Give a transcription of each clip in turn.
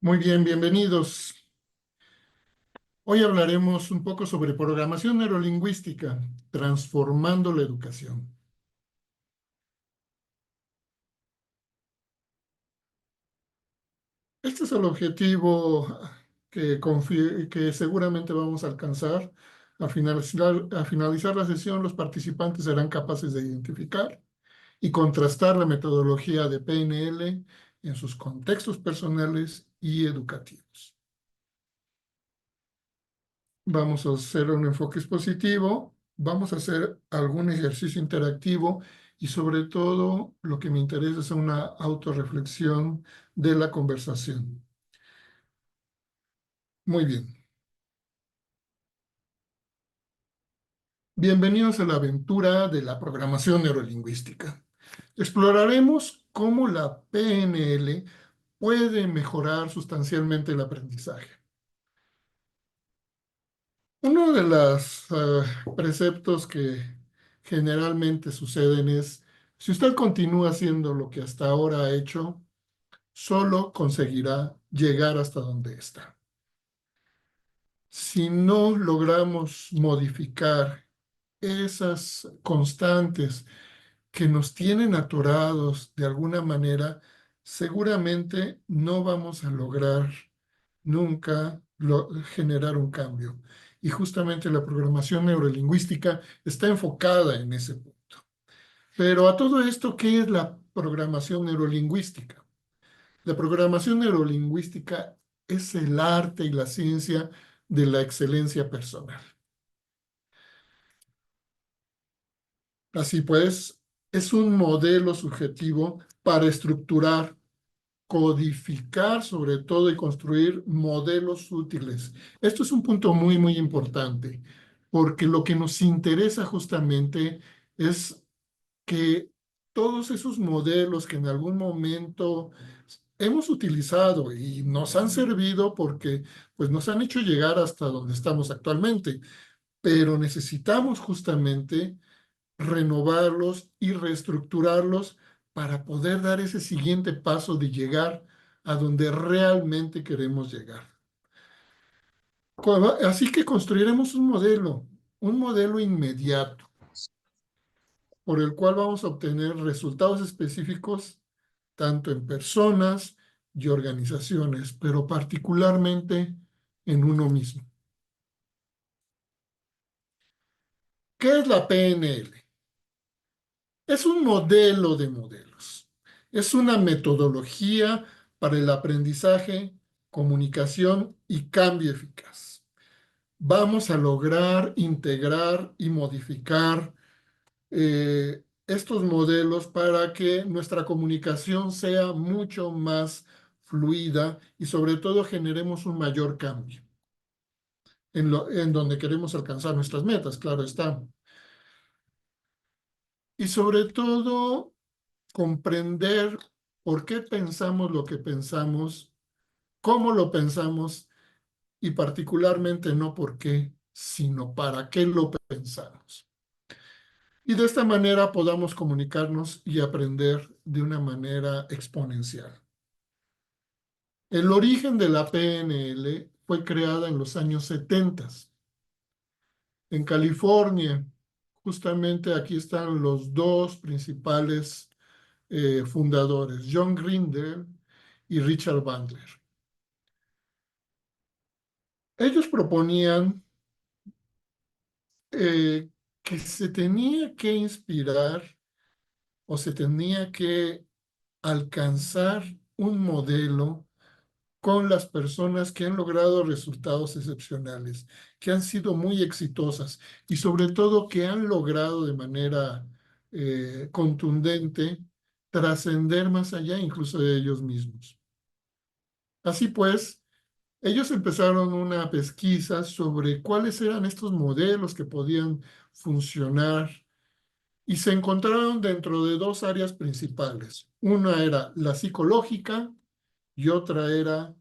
Muy bien, bienvenidos. Hoy hablaremos un poco sobre programación neurolingüística, transformando la educación. Este es el objetivo que seguramente vamos a alcanzar. Al finalizar la sesión, los participantes serán capaces de identificar y contrastar la metodología de PNL en sus contextos personales y educativos. Vamos a hacer un enfoque expositivo, vamos a hacer algún ejercicio interactivo y sobre todo lo que me interesa es una autorreflexión de la conversación. Muy bien. Bienvenidos a la aventura de la programación neurolingüística. Exploraremos cómo la PNL puede mejorar sustancialmente el aprendizaje. Uno de los preceptos que generalmente suceden es, si usted continúa haciendo lo que hasta ahora ha hecho, solo conseguirá llegar hasta donde está. Si no logramos modificar esas constantes que nos tienen atorados de alguna manera, seguramente no vamos a lograr nunca generar un cambio. Y justamente la programación neurolingüística está enfocada en ese punto. Pero a todo esto, ¿qué es la programación neurolingüística? La programación neurolingüística es el arte y la ciencia de la excelencia personal. Así pues, es un modelo subjetivo para estructurar, codificar sobre todo y construir modelos útiles. Esto es un punto muy, muy importante, porque lo que nos interesa justamente es que todos esos modelos que en algún momento hemos utilizado y nos han servido porque pues nos han hecho llegar hasta donde estamos actualmente, pero necesitamos justamente renovarlos y reestructurarlos para poder dar ese siguiente paso de llegar a donde realmente queremos llegar. Así que construiremos un modelo inmediato, por el cual vamos a obtener resultados específicos tanto en personas y organizaciones, pero particularmente en uno mismo. ¿Qué es la PNL? Es un modelo de modelos. Es una metodología para el aprendizaje, comunicación y cambio eficaz. Vamos a lograr integrar y modificar estos modelos para que nuestra comunicación sea mucho más fluida y sobre todo generemos un mayor cambio en donde queremos alcanzar nuestras metas, claro está. Y sobre todo comprender por qué pensamos lo que pensamos, cómo lo pensamos y particularmente no por qué, sino para qué lo pensamos. Y de esta manera podamos comunicarnos y aprender de una manera exponencial. El origen de la PNL fue creada en los años 70 en California. Justamente aquí están los dos principales fundadores, John Grinder y Richard Bandler. Ellos proponían eh, que se tenía que inspirar o se tenía que alcanzar un modelo con las personas que han logrado resultados excepcionales, que han sido muy exitosas y sobre todo que han logrado de manera contundente trascender más allá incluso de ellos mismos. Así pues, ellos empezaron una pesquisa sobre cuáles eran estos modelos que podían funcionar y se encontraron dentro de dos áreas principales. Una era la psicológica y otra era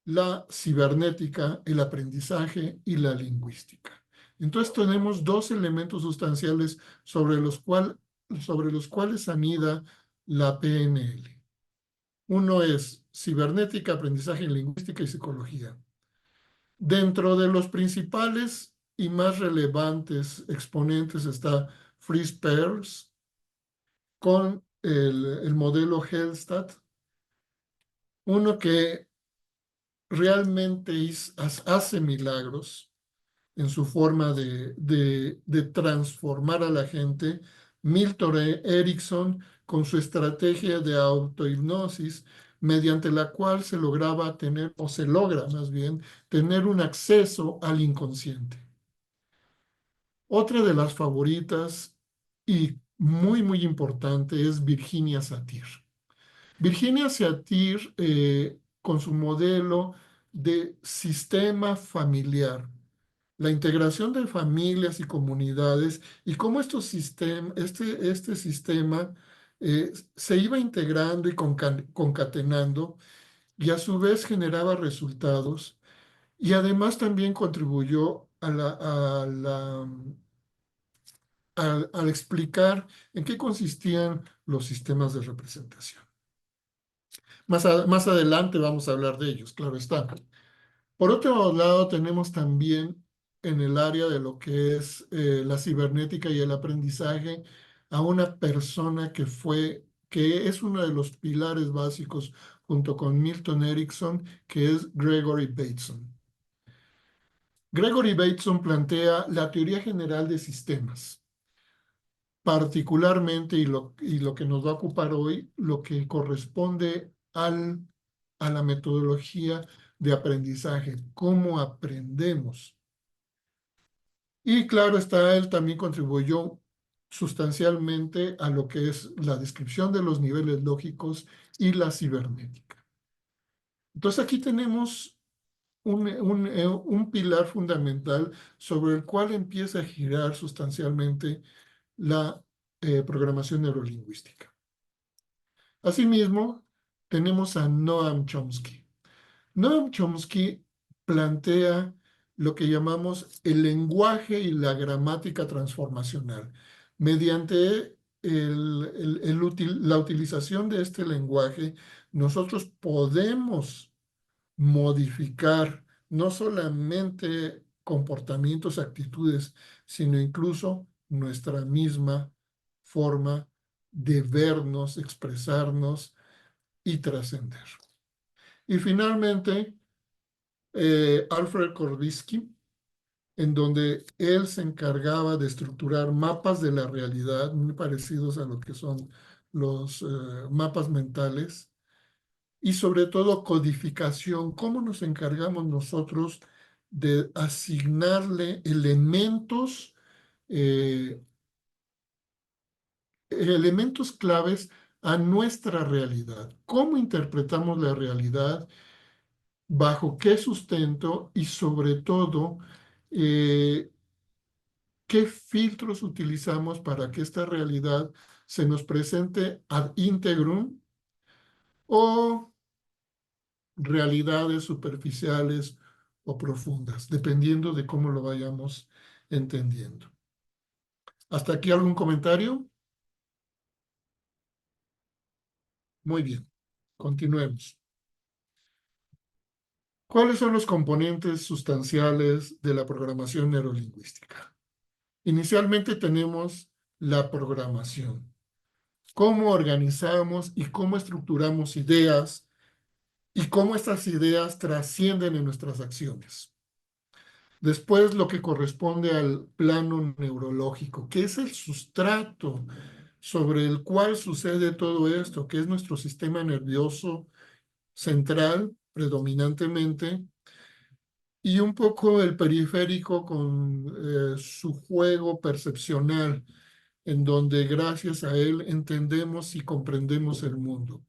la cibernética, el aprendizaje y la lingüística. Entonces tenemos dos elementos sustanciales sobre los cuales anida la PNL. Uno es cibernética, aprendizaje lingüística y psicología. Dentro de los principales y más relevantes exponentes está Fritz Perls con el modelo Hellstatt, uno que realmente hace milagros en su forma de transformar a la gente. Milton Erickson con su estrategia de autohipnosis, mediante la cual se lograba tener, o se logra más bien, tener un acceso al inconsciente. Otra de las favoritas y muy, muy importante es Virginia Satir. Virginia Satir, con su modelo de sistema familiar, la integración de familias y comunidades y cómo este sistema se iba integrando y concatenando y a su vez generaba resultados y además también contribuyó al explicar en qué consistían los sistemas de representación. Más adelante vamos a hablar de ellos, claro está. Por otro lado, tenemos también en el área de lo que es la cibernética y el aprendizaje a una persona que es uno de los pilares básicos junto con Milton Erickson, que es Gregory Bateson. Gregory Bateson plantea la teoría general de sistemas, particularmente, y lo que nos va a ocupar hoy, lo que corresponde a la metodología de aprendizaje, cómo aprendemos. Y claro está, él también contribuyó sustancialmente a lo que es la descripción de los niveles lógicos y la cibernética. Entonces aquí tenemos un pilar fundamental sobre el cual empieza a girar sustancialmente la programación neurolingüística. Asimismo, tenemos a Noam Chomsky. Noam Chomsky plantea lo que llamamos el lenguaje y la gramática transformacional. Mediante la utilización de este lenguaje, nosotros podemos modificar no solamente comportamientos, actitudes, sino incluso nuestra misma forma de vernos, expresarnos y trascender. Y finalmente, Alfred Korbisky, en donde él se encargaba de estructurar mapas de la realidad, muy parecidos a lo que son los mapas mentales, y sobre todo codificación, cómo nos encargamos nosotros de asignarle eh, elementos claves a nuestra realidad, cómo interpretamos la realidad, bajo qué sustento y sobre todo eh, qué filtros utilizamos para que esta realidad se nos presente ad integrum o realidades superficiales o profundas, dependiendo de cómo lo vayamos entendiendo. ¿Hasta aquí algún comentario? Muy bien, continuemos. ¿Cuáles son los componentes sustanciales de la programación neurolingüística? Inicialmente tenemos la programación. Cómo organizamos y cómo estructuramos ideas y cómo estas ideas trascienden en nuestras acciones. Después, lo que corresponde al plano neurológico, que es el sustrato sobre el cual sucede todo esto, que es nuestro sistema nervioso central predominantemente, y un poco el periférico con su juego percepcional, en donde gracias a él entendemos y comprendemos el mundo.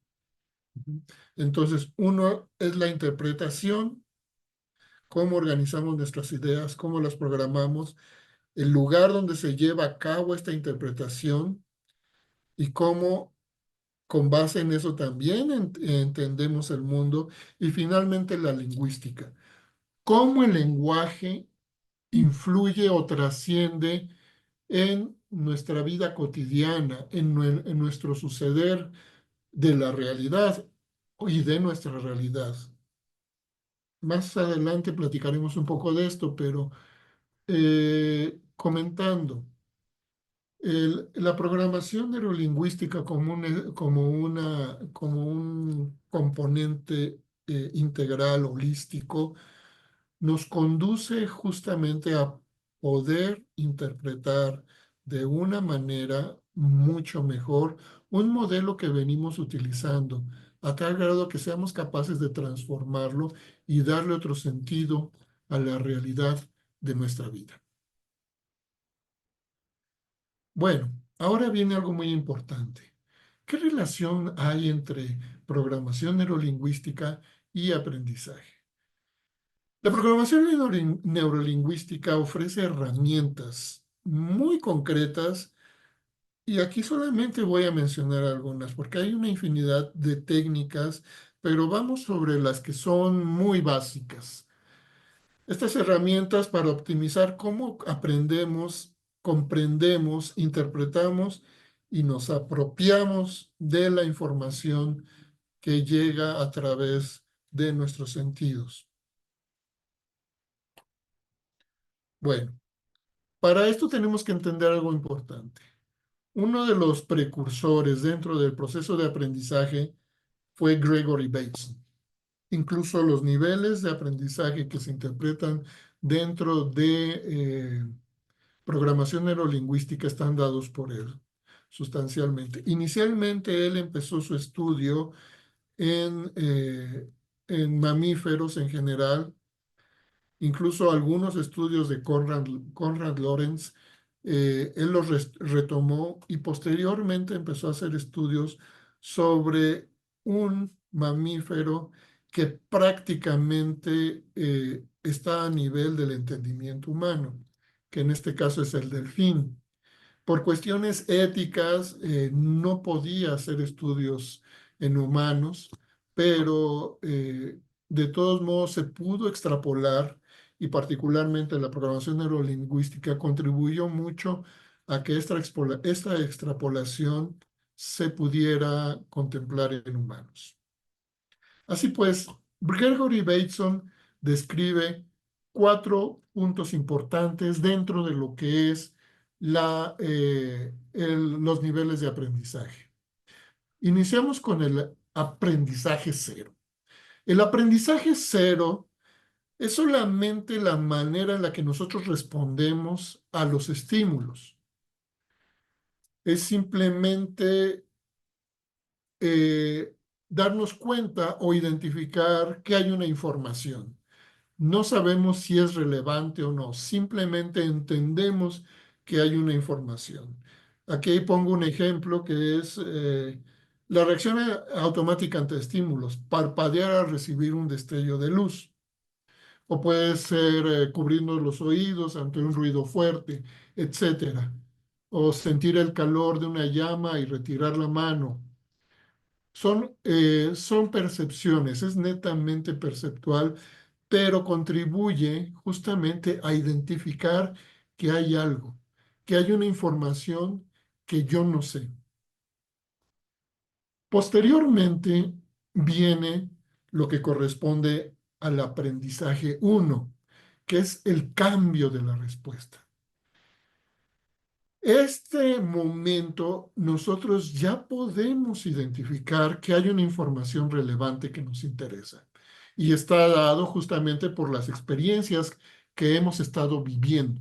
Entonces, uno es la interpretación, cómo organizamos nuestras ideas, cómo las programamos, el lugar donde se lleva a cabo esta interpretación y cómo con base en eso también entendemos el mundo y finalmente la lingüística. Cómo el lenguaje influye o trasciende en nuestra vida cotidiana, en nuestro suceder de la realidad y de nuestra realidad. Más adelante platicaremos un poco de esto, pero comentando, la programación neurolingüística como un componente integral, holístico, nos conduce justamente a poder interpretar de una manera mucho mejor un modelo que venimos utilizando, a tal grado que seamos capaces de transformarlo y darle otro sentido a la realidad de nuestra vida. Bueno, ahora viene algo muy importante. ¿Qué relación hay entre programación neurolingüística y aprendizaje? La programación neurolingüística ofrece herramientas muy concretas y aquí solamente voy a mencionar algunas porque hay una infinidad de técnicas, pero vamos sobre las que son muy básicas. Estas herramientas para optimizar cómo aprendemos, comprendemos, interpretamos y nos apropiamos de la información que llega a través de nuestros sentidos. Bueno, para esto tenemos que entender algo importante. Uno de los precursores dentro del proceso de aprendizaje fue Gregory Bateson. Incluso los niveles de aprendizaje que se interpretan dentro de programación neurolingüística están dados por él sustancialmente. Inicialmente él empezó su estudio en mamíferos en general. Incluso algunos estudios de Konrad Lorenz, él los retomó y posteriormente empezó a hacer estudios sobre un mamífero que prácticamente está a nivel del entendimiento humano, que en este caso es el delfín. Por cuestiones éticas, no podía hacer estudios en humanos, pero de todos modos se pudo extrapolar y particularmente la programación neurolingüística contribuyó mucho a que esta extrapolación se pudiera contemplar en humanos. Así pues, Gregory Bateson describe 4 puntos importantes dentro de lo que es los niveles de aprendizaje. Iniciamos con el aprendizaje cero. El aprendizaje cero es solamente la manera en la que nosotros respondemos a los estímulos. Es simplemente eh, darnos cuenta o identificar que hay una información. No sabemos si es relevante o no, simplemente entendemos que hay una información. Aquí pongo un ejemplo que es la reacción automática ante estímulos, parpadear al recibir un destello de luz. O puede ser cubriendo los oídos ante un ruido fuerte, etcétera. O sentir el calor de una llama y retirar la mano. Son percepciones, es netamente perceptual, pero contribuye justamente a identificar que hay algo, que hay una información que yo no sé. Posteriormente viene lo que corresponde al aprendizaje uno, que es el cambio de la respuesta. Este momento nosotros ya podemos identificar que hay una información relevante que nos interesa y está dado justamente por las experiencias que hemos estado viviendo.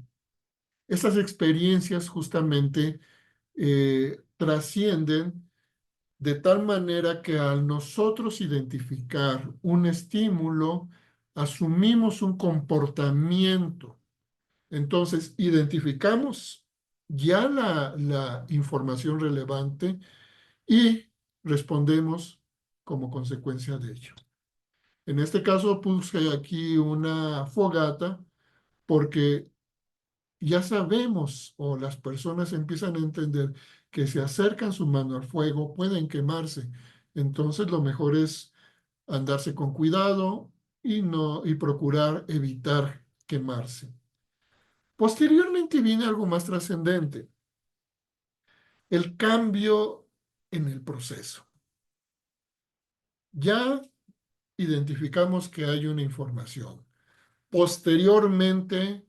Esas experiencias justamente trascienden de tal manera que al nosotros identificar un estímulo, asumimos un comportamiento. Entonces, identificamos ya la información relevante y respondemos como consecuencia de ello. En este caso puse aquí una fogata porque ya sabemos o las personas empiezan a entender que si acercan su mano al fuego pueden quemarse. Entonces lo mejor es andarse con cuidado y procurar evitar quemarse. Posteriormente viene algo más trascendente, el cambio en el proceso. Ya identificamos que hay una información. Posteriormente,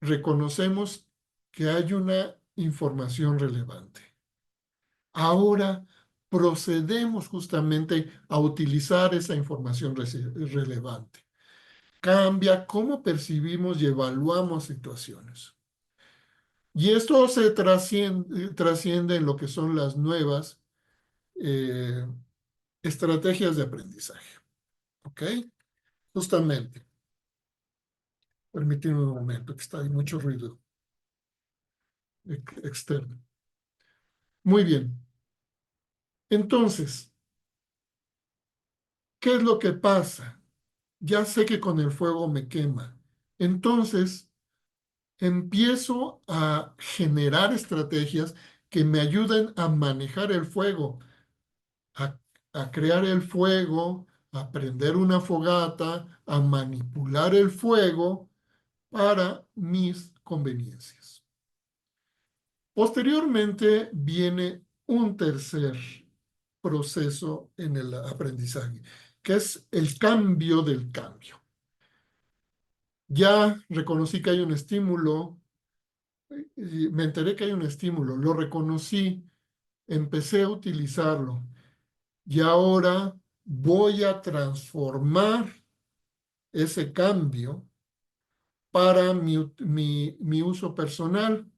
reconocemos que hay una información relevante. Ahora procedemos justamente a utilizar esa información relevante. Cambia cómo percibimos y evaluamos situaciones. Y esto se trasciende en lo que son las nuevas eh, estrategias de aprendizaje. ¿Ok? Justamente. Permíteme un momento, que está ahí mucho ruido externo. Muy bien. Entonces, ¿qué es lo que pasa? Ya sé que con el fuego me quema. Entonces, empiezo a generar estrategias que me ayuden a manejar el fuego, a, a crear el fuego, a prender una fogata, a manipular el fuego para mis conveniencias. Posteriormente viene un tercer proceso en el aprendizaje, que es el cambio del cambio. Ya reconocí que hay un estímulo, y me enteré que hay un estímulo, lo reconocí, empecé a utilizarlo y ahora voy a transformar ese cambio para mi uso personal.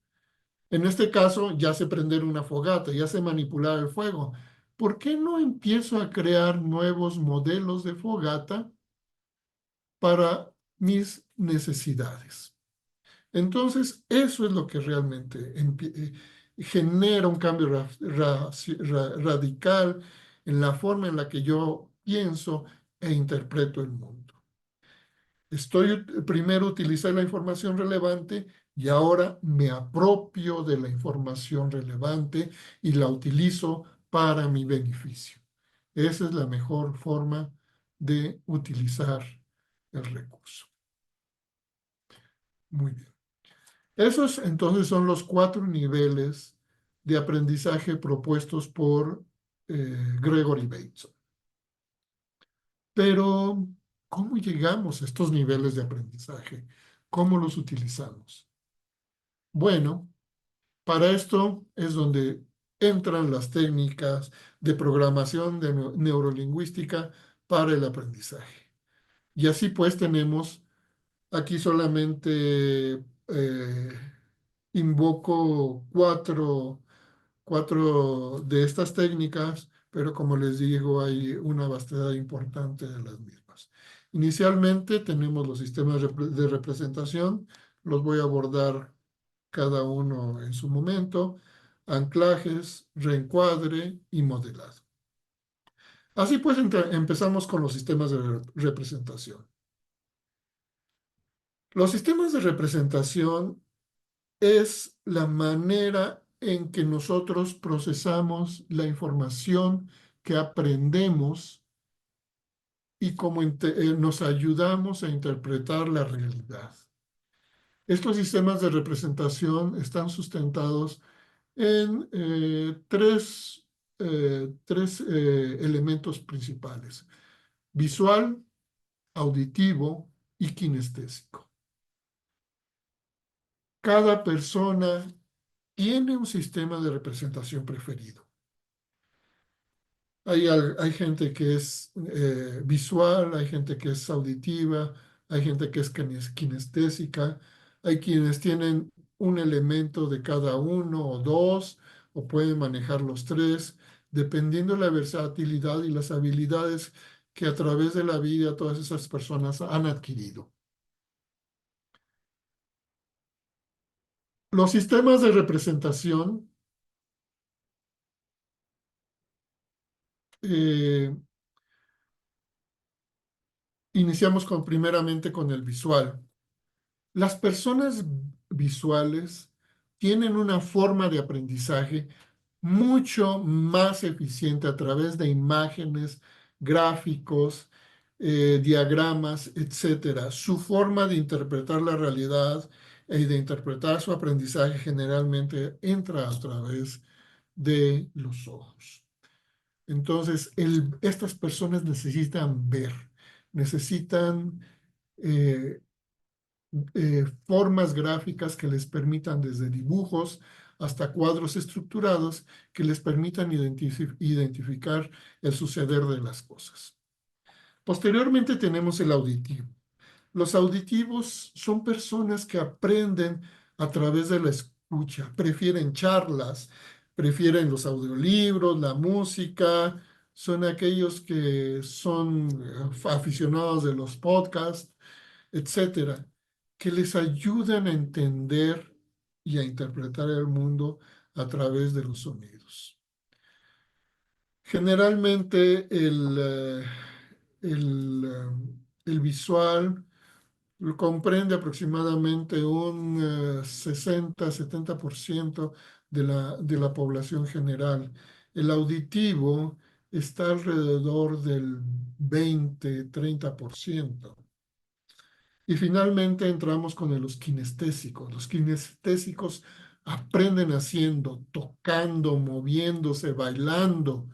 En este caso, ya sé prender una fogata, ya sé manipular el fuego. ¿Por qué no empiezo a crear nuevos modelos de fogata para mis necesidades? Entonces, eso es lo que realmente genera un cambio radical en la forma en la que yo pienso e interpreto el mundo. Primero utilicé la información relevante y ahora me apropio de la información relevante y la utilizo para mi beneficio. Esa es la mejor forma de utilizar el recurso. Muy bien. Esos entonces son los 4 niveles de aprendizaje propuestos por Gregory Bateson. Pero, ¿cómo llegamos a estos niveles de aprendizaje? ¿Cómo los utilizamos? Bueno, para esto es donde entran las técnicas de programación de neurolingüística para el aprendizaje. Y así pues tenemos aquí solamente invoco cuatro de estas técnicas, pero como les digo, hay una vastedad importante de las mismas. Inicialmente tenemos los sistemas de representación, los voy a abordar cada uno en su momento, anclajes, reencuadre y modelado. Así pues, empezamos con los sistemas de representación. Los sistemas de representación es la manera en que nosotros procesamos la información que aprendemos y cómo nos ayudamos a interpretar la realidad. Estos sistemas de representación están sustentados en tres elementos principales: visual, auditivo y kinestésico. Cada persona tiene un sistema de representación preferido. Hay gente que es visual, hay gente que es auditiva, hay gente que es kinestésica, hay quienes tienen un elemento de cada uno o dos, o pueden manejar los tres, dependiendo de la versatilidad y las habilidades que a través de la vida todas esas personas han adquirido. Los sistemas de representación eh, iniciamos primeramente con el visual. Las personas visuales tienen una forma de aprendizaje mucho más eficiente a través de imágenes, gráficos, diagramas, etcétera. Su forma de interpretar la realidad y de interpretar su aprendizaje generalmente entra a través de los ojos. Entonces, estas personas necesitan ver, necesitan eh, formas gráficas que les permitan, desde dibujos hasta cuadros estructurados, que les permitan identificar el suceder de las cosas. Posteriormente tenemos el auditivo. Los auditivos son personas que aprenden a través de la escucha, prefieren charlas, prefieren los audiolibros, la música, son aquellos que son aficionados de los podcasts, etcétera, que les ayudan a entender y a interpretar el mundo a través de los sonidos. Generalmente el visual comprende aproximadamente un 60-70% de la población general. El auditivo está alrededor del 20-30%. Y finalmente entramos con los kinestésicos. Los kinestésicos aprenden haciendo, tocando, moviéndose, bailando,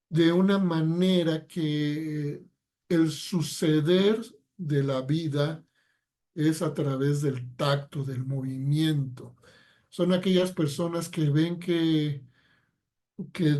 de una manera que el suceder de la vida es a través del tacto, del movimiento. Son aquellas personas que ven que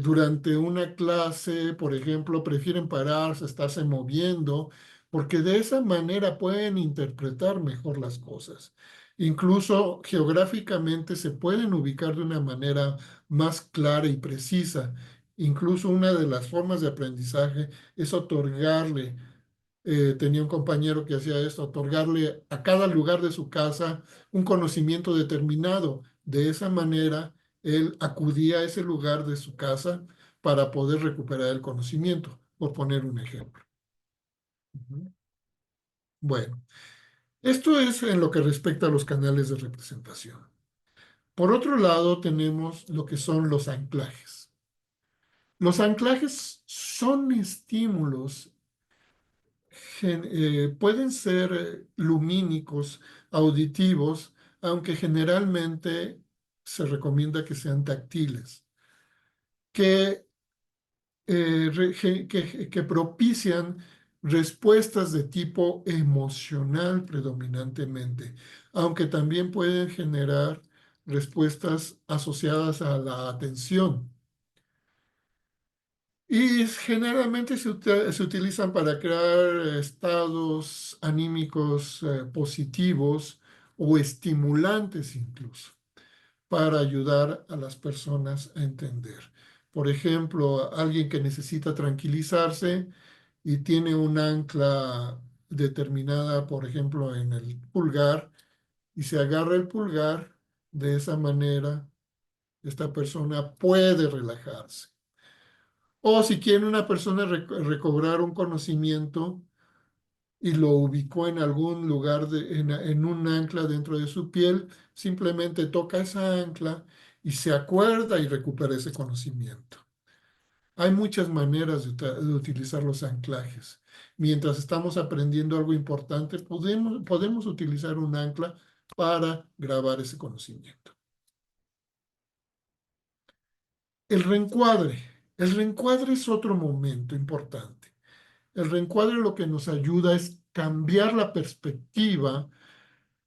durante una clase, por ejemplo, prefieren pararse, estarse moviendo, porque de esa manera pueden interpretar mejor las cosas. Incluso geográficamente se pueden ubicar de una manera más clara y precisa. Incluso una de las formas de aprendizaje es otorgarle, tenía un compañero que hacía esto, otorgarle a cada lugar de su casa un conocimiento determinado. De esa manera, él acudía a ese lugar de su casa para poder recuperar el conocimiento, por poner un ejemplo. Ujú. Bueno, esto es en lo que respecta a los canales de representación. Por otro lado, tenemos lo que son los anclajes. Los anclajes son estímulos, pueden ser lumínicos, auditivos, aunque generalmente se recomienda que sean táctiles, que, que propician respuestas de tipo emocional predominantemente, aunque también pueden generar respuestas asociadas a la atención. Y generalmente se utilizan para crear estados anímicos positivos o estimulantes incluso, para ayudar a las personas a entender. Por ejemplo, alguien que necesita tranquilizarse y tiene un ancla determinada, por ejemplo, en el pulgar, y se agarra el pulgar, de esa manera esta persona puede relajarse. O si quiere una persona recobrar un conocimiento y lo ubicó en algún lugar, en un ancla dentro de su piel, simplemente toca esa ancla y se acuerda y recupera ese conocimiento. Hay muchas maneras de utilizar los anclajes. Mientras estamos aprendiendo algo importante, podemos utilizar un ancla para grabar ese conocimiento. El reencuadre. El reencuadre es otro momento importante. El reencuadre lo que nos ayuda es cambiar la perspectiva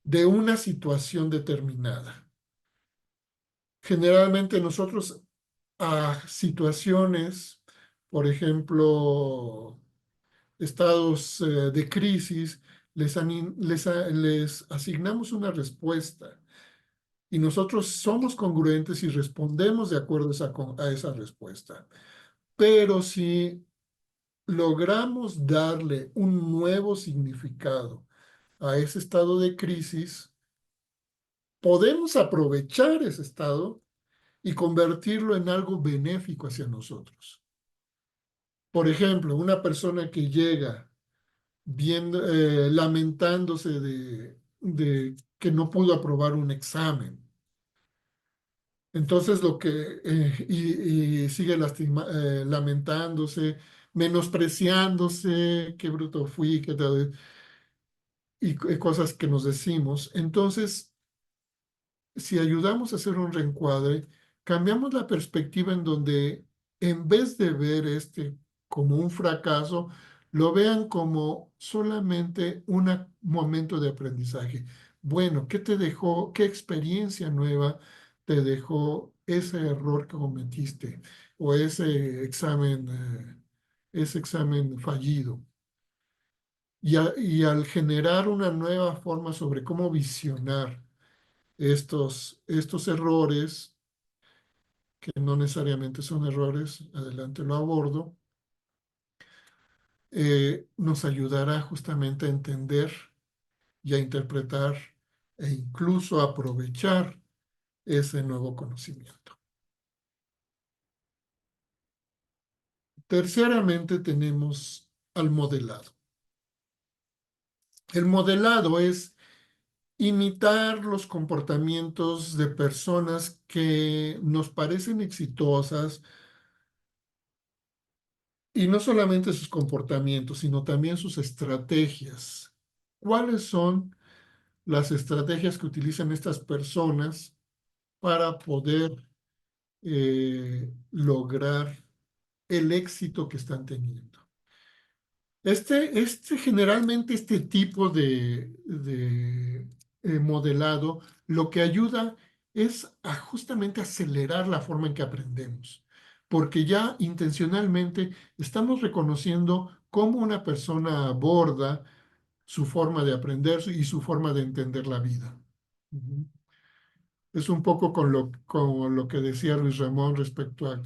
de una situación determinada. Generalmente nosotros a situaciones, por ejemplo, estados de crisis, les asignamos una respuesta y nosotros somos congruentes y respondemos de acuerdo a esa respuesta. Pero si logramos darle un nuevo significado a ese estado de crisis, podemos aprovechar ese estado y convertirlo en algo benéfico hacia nosotros. Por ejemplo, una persona que llega lamentándose de que no pudo aprobar un examen. Entonces y sigue lamentándose, menospreciándose, qué bruto fui, qué tal, y cosas que nos decimos. Entonces, si ayudamos a hacer un reencuadre, cambiamos la perspectiva en donde en vez de ver este como un fracaso, lo vean como solamente un momento de aprendizaje. Bueno, ¿qué te dejó, qué experiencia nueva te dejó ese error que cometiste o ese examen fallido? Y al generar una nueva forma sobre cómo visionar estos errores, que no necesariamente son errores, adelante lo abordo, nos ayudará justamente a entender y a interpretar e incluso a aprovechar ese nuevo conocimiento. Terceramente tenemos al modelado. El modelado es imitar los comportamientos de personas que nos parecen exitosas y no solamente sus comportamientos, sino también sus estrategias. ¿Cuáles son las estrategias que utilizan estas personas para poder lograr el éxito que están teniendo? Generalmente este tipo de modelado lo que ayuda es a justamente acelerar la forma en que aprendemos, porque ya intencionalmente estamos reconociendo cómo una persona aborda su forma de aprender y su forma de entender la vida. Ujú. Es un poco con lo que decía Luis Ramón respecto a,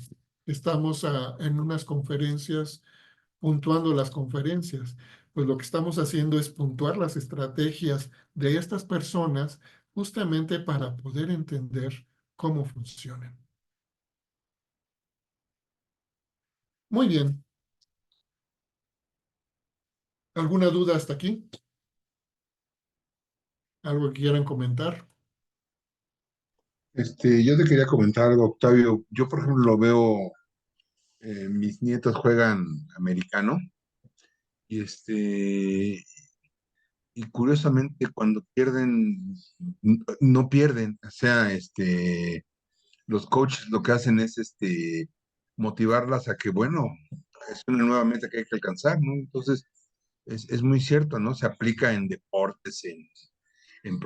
estamos en unas conferencias puntuando las conferencias. Pues lo que estamos haciendo es puntuar las estrategias de estas personas justamente para poder entender cómo funcionan. Muy bien. ¿Alguna duda hasta aquí? ¿Algo que quieran comentar? Yo te quería comentar algo, Octavio. Yo, por ejemplo, lo veo, mis nietos juegan americano y y curiosamente cuando pierden, no pierden. O sea, los coaches lo que hacen es, motivarlas a que, bueno, es una nueva meta que hay que alcanzar, ¿no? Entonces, es muy cierto, ¿no? Se aplica en deportes, en en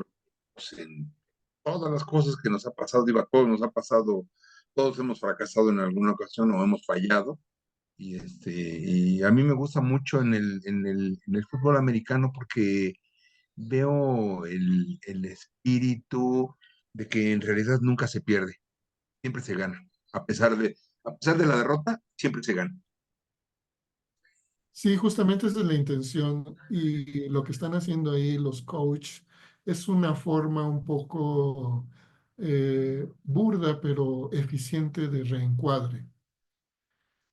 todas las cosas que nos ha pasado, digo, a todos nos ha pasado, todos hemos fracasado en alguna ocasión o hemos fallado. Y a mí me gusta mucho en el fútbol americano porque veo el espíritu de que en realidad nunca se pierde, siempre se gana. A pesar de la derrota, siempre se gana. Sí, justamente esa es la intención y lo que están haciendo ahí los coaches es una forma un poco burda pero eficiente de reencuadre,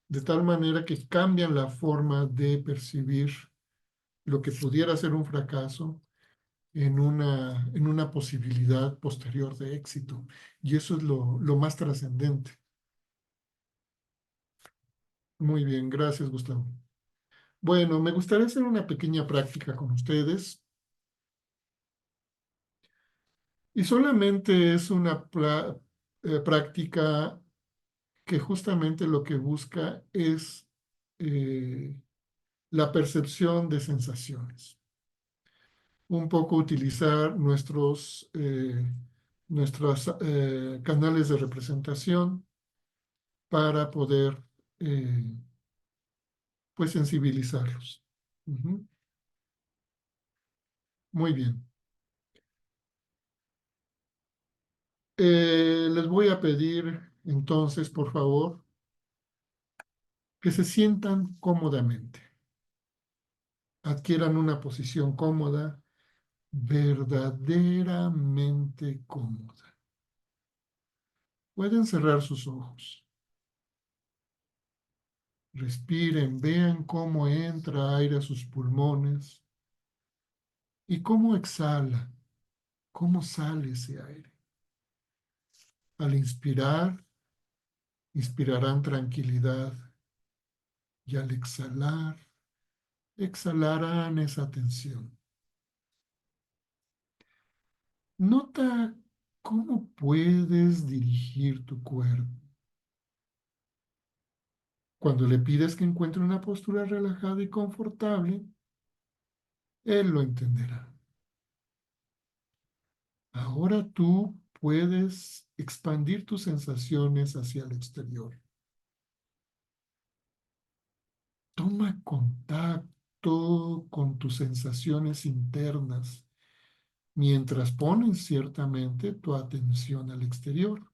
de tal manera que cambian la forma de percibir lo que pudiera ser un fracaso en una posibilidad posterior de éxito. Y eso es lo más trascendente. Muy bien, gracias, Gustavo. Bueno, me gustaría hacer una pequeña práctica con ustedes y solamente es una práctica que justamente lo que busca es la percepción de sensaciones. Un poco utilizar nuestros canales de representación para poder eh, pues sensibilizarlos. Ujú. Muy bien. Les voy a pedir entonces, por favor, que se sientan cómodamente, adquieran una posición cómoda, verdaderamente cómoda. Pueden cerrar sus ojos. Respiren, vean cómo entra aire a sus pulmones y cómo exhala, cómo sale ese aire. Al inspirar, inspirarán tranquilidad y al exhalar, exhalarán esa tensión. Nota ¿Cómo puedes dirigir tu cuerpo? Cuando le pides que encuentre una postura relajada y confortable, él lo entenderá. Ahora tú puedes expandir tus sensaciones hacia el exterior. Toma contacto con tus sensaciones internas mientras pones ciertamente tu atención al exterior.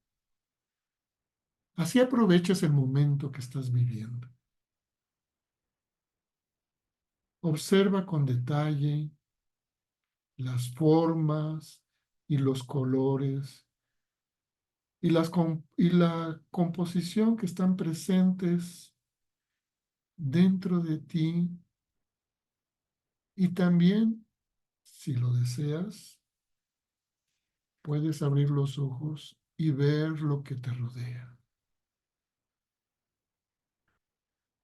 Así aprovechas el momento que estás viviendo. Observa con detalle las formas y los colores y la composición que están presentes dentro de ti y también, si lo deseas, puedes abrir los ojos y ver lo que te rodea.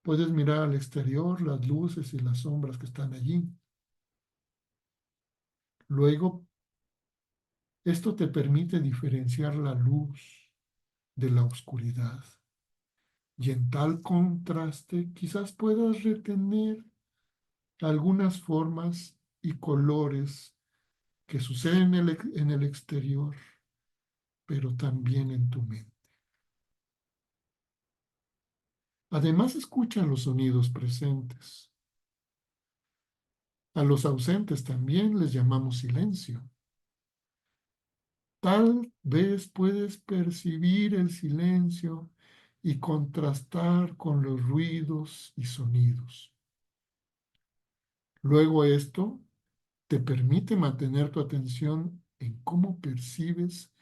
Puedes mirar al exterior, las luces y las sombras que están allí. Luego, esto te permite diferenciar la luz de la oscuridad. Y en tal contraste, quizás puedas retener algunas formas y colores que suceden en el exterior, pero también en tu mente. Además, escucha los sonidos presentes. A los ausentes también les llamamos silencio. Tal vez puedes percibir el silencio y contrastar con los ruidos y sonidos. Luego esto te permite mantener tu atención en cómo percibes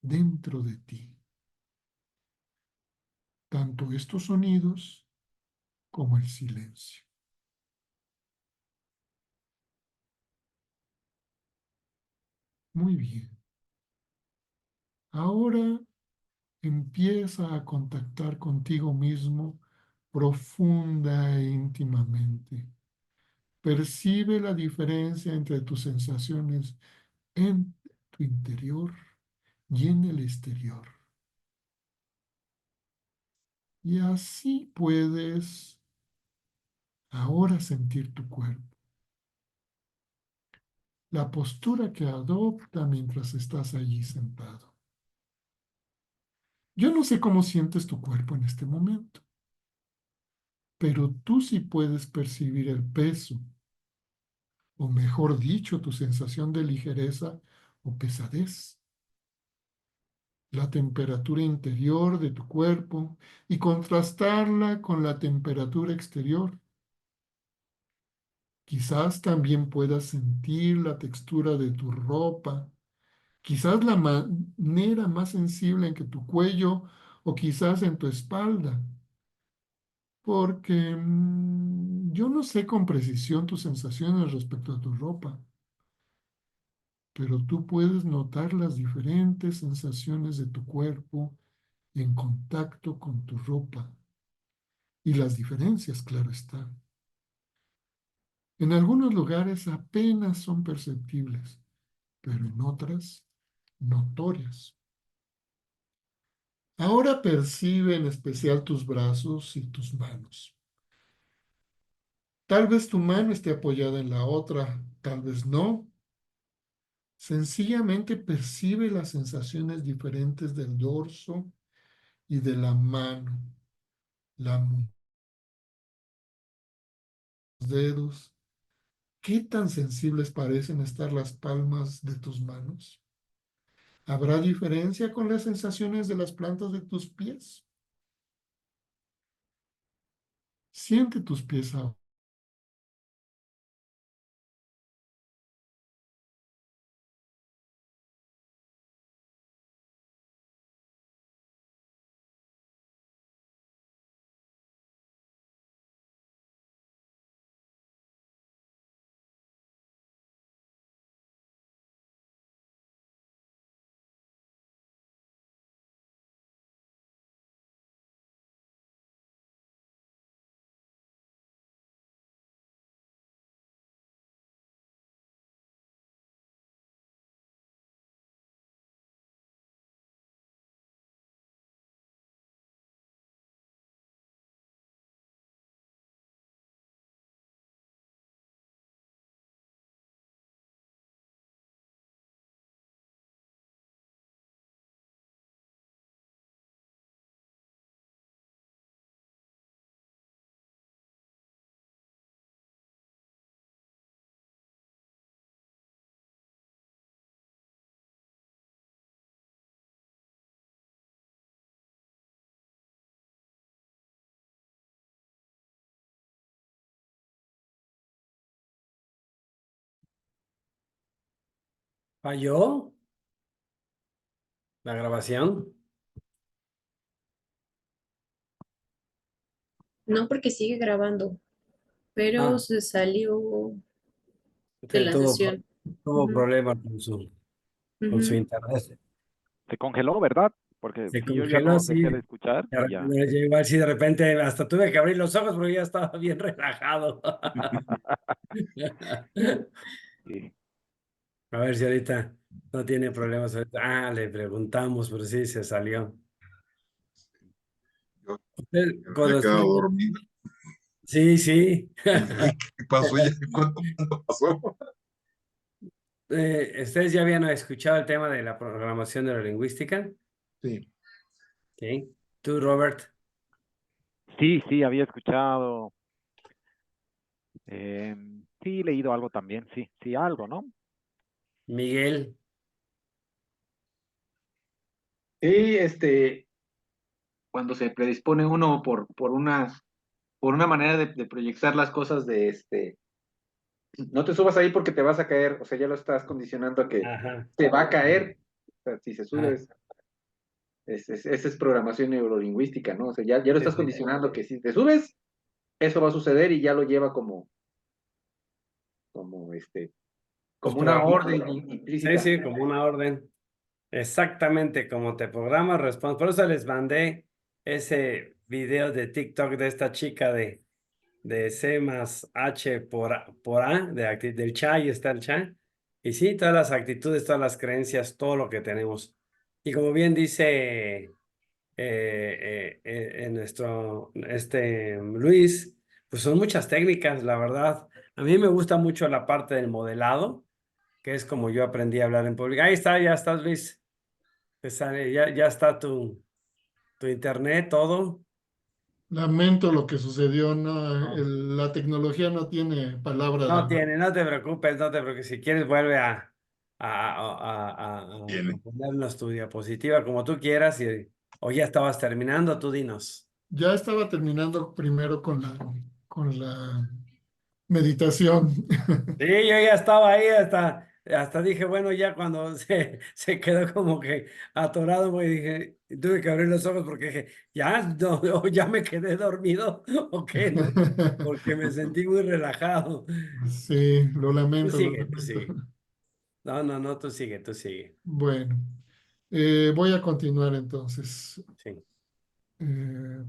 dentro de ti tanto estos sonidos como el silencio. Muy bien. Ahora empieza a contactar contigo mismo profunda e íntimamente. Percibe la diferencia entre tus sensaciones en tu interior y en el exterior. Y así puedes ahora sentir tu cuerpo, la postura que adopta mientras estás allí sentado. Yo no sé cómo sientes tu cuerpo en este momento, pero tú sí puedes percibir el peso, o mejor dicho, tu sensación de ligereza o pesadez, la temperatura interior de tu cuerpo y contrastarla con la temperatura exterior. Quizás también puedas sentir la textura de tu ropa, quizás la manera más sensible en que tu cuello o quizás en tu espalda, porque yo no sé con precisión tus sensaciones respecto a tu ropa, pero tú puedes notar las diferentes sensaciones de tu cuerpo en contacto con tu ropa y las diferencias, claro está. En algunos lugares apenas son perceptibles, pero en otras, notorias. Ahora percibe en especial tus brazos y tus manos. Tal vez tu mano esté apoyada en la otra, tal vez no. Sencillamente percibe las sensaciones diferentes del dorso y de la mano, los dedos. ¿Qué tan sensibles parecen estar las palmas de tus manos? ¿Habrá diferencia con las sensaciones de las plantas de tus pies? Siente tus pies ahora. ¿Falló la grabación? No, porque sigue grabando, pero Ah, se salió de usted la sesión. tuvo Ujú, problemas con su ujú. internet. Se congeló, ¿verdad? Porque Se sí, yo ya congeló, no dejé de sí. escuchar y ya. Yo igual sí, de repente hasta tuve que abrir los ojos porque ya estaba bien relajado. Sí. A ver si ahorita no tiene problemas. Le preguntamos, pero sí se salió. Yo Usted, me había cuando quedado estuvo... dormido. Sí, sí. Dije, ¿qué pasó? ¿Ya cuánto pasó? ¿Ustedes ya habían escuchado el tema de la programación neurolingüística? Sí. Sí. ¿Tú, Robert? Sí, sí, había escuchado. Sí, he leído algo también, sí, sí, algo, ¿no? Miguel. Sí, cuando se predispone uno por una manera de proyectar las cosas no te subas ahí porque te vas a caer, o sea, ya lo estás condicionando a que Ajá. te va a caer, o sea, si se Ah, subes, esa es programación neurolingüística, ¿no? O sea, ya lo sí, estás sí. condicionando que si te subes, eso va a suceder y ya lo lleva como, Pues como una orden sí, implícita. sí, como una orden. Exactamente como te programas, responde. Por eso les mandé ese video de TikTok de esta chica de C más H por A, del Chai está el Chai. Y sí, todas las actitudes, todas las creencias, todo lo que tenemos. Y como bien dice en nuestro, Luis, pues son muchas técnicas, la verdad. A mí me gusta mucho la parte del modelado, que es como yo aprendí a hablar en público. Ahí está, ya estás, Luis. Te sale, ya está tu internet, todo. Lamento lo que sucedió, no, No. la tecnología no tiene palabra de No honor. tiene, no te preocupes, no te preocupes. Si quieres, vuelve a Tiene. ponernos tu diapositiva como tú quieras o ya estabas terminando, tú dinos. Ya estaba terminando primero con la meditación. Sí, yo ya estaba ahí hasta dije, bueno, ya cuando se quedó como que atorado, pues dije, tuve que abrir los ojos porque dije, ya, no, o ya me quedé dormido o qué, ¿no? Porque me sentí muy relajado. Sí, lo Tú lamento, lo sigue, tú lamento. sigue. No, no, no, tú sigue, tú sigue. Bueno, voy a continuar entonces. Sí. Eh,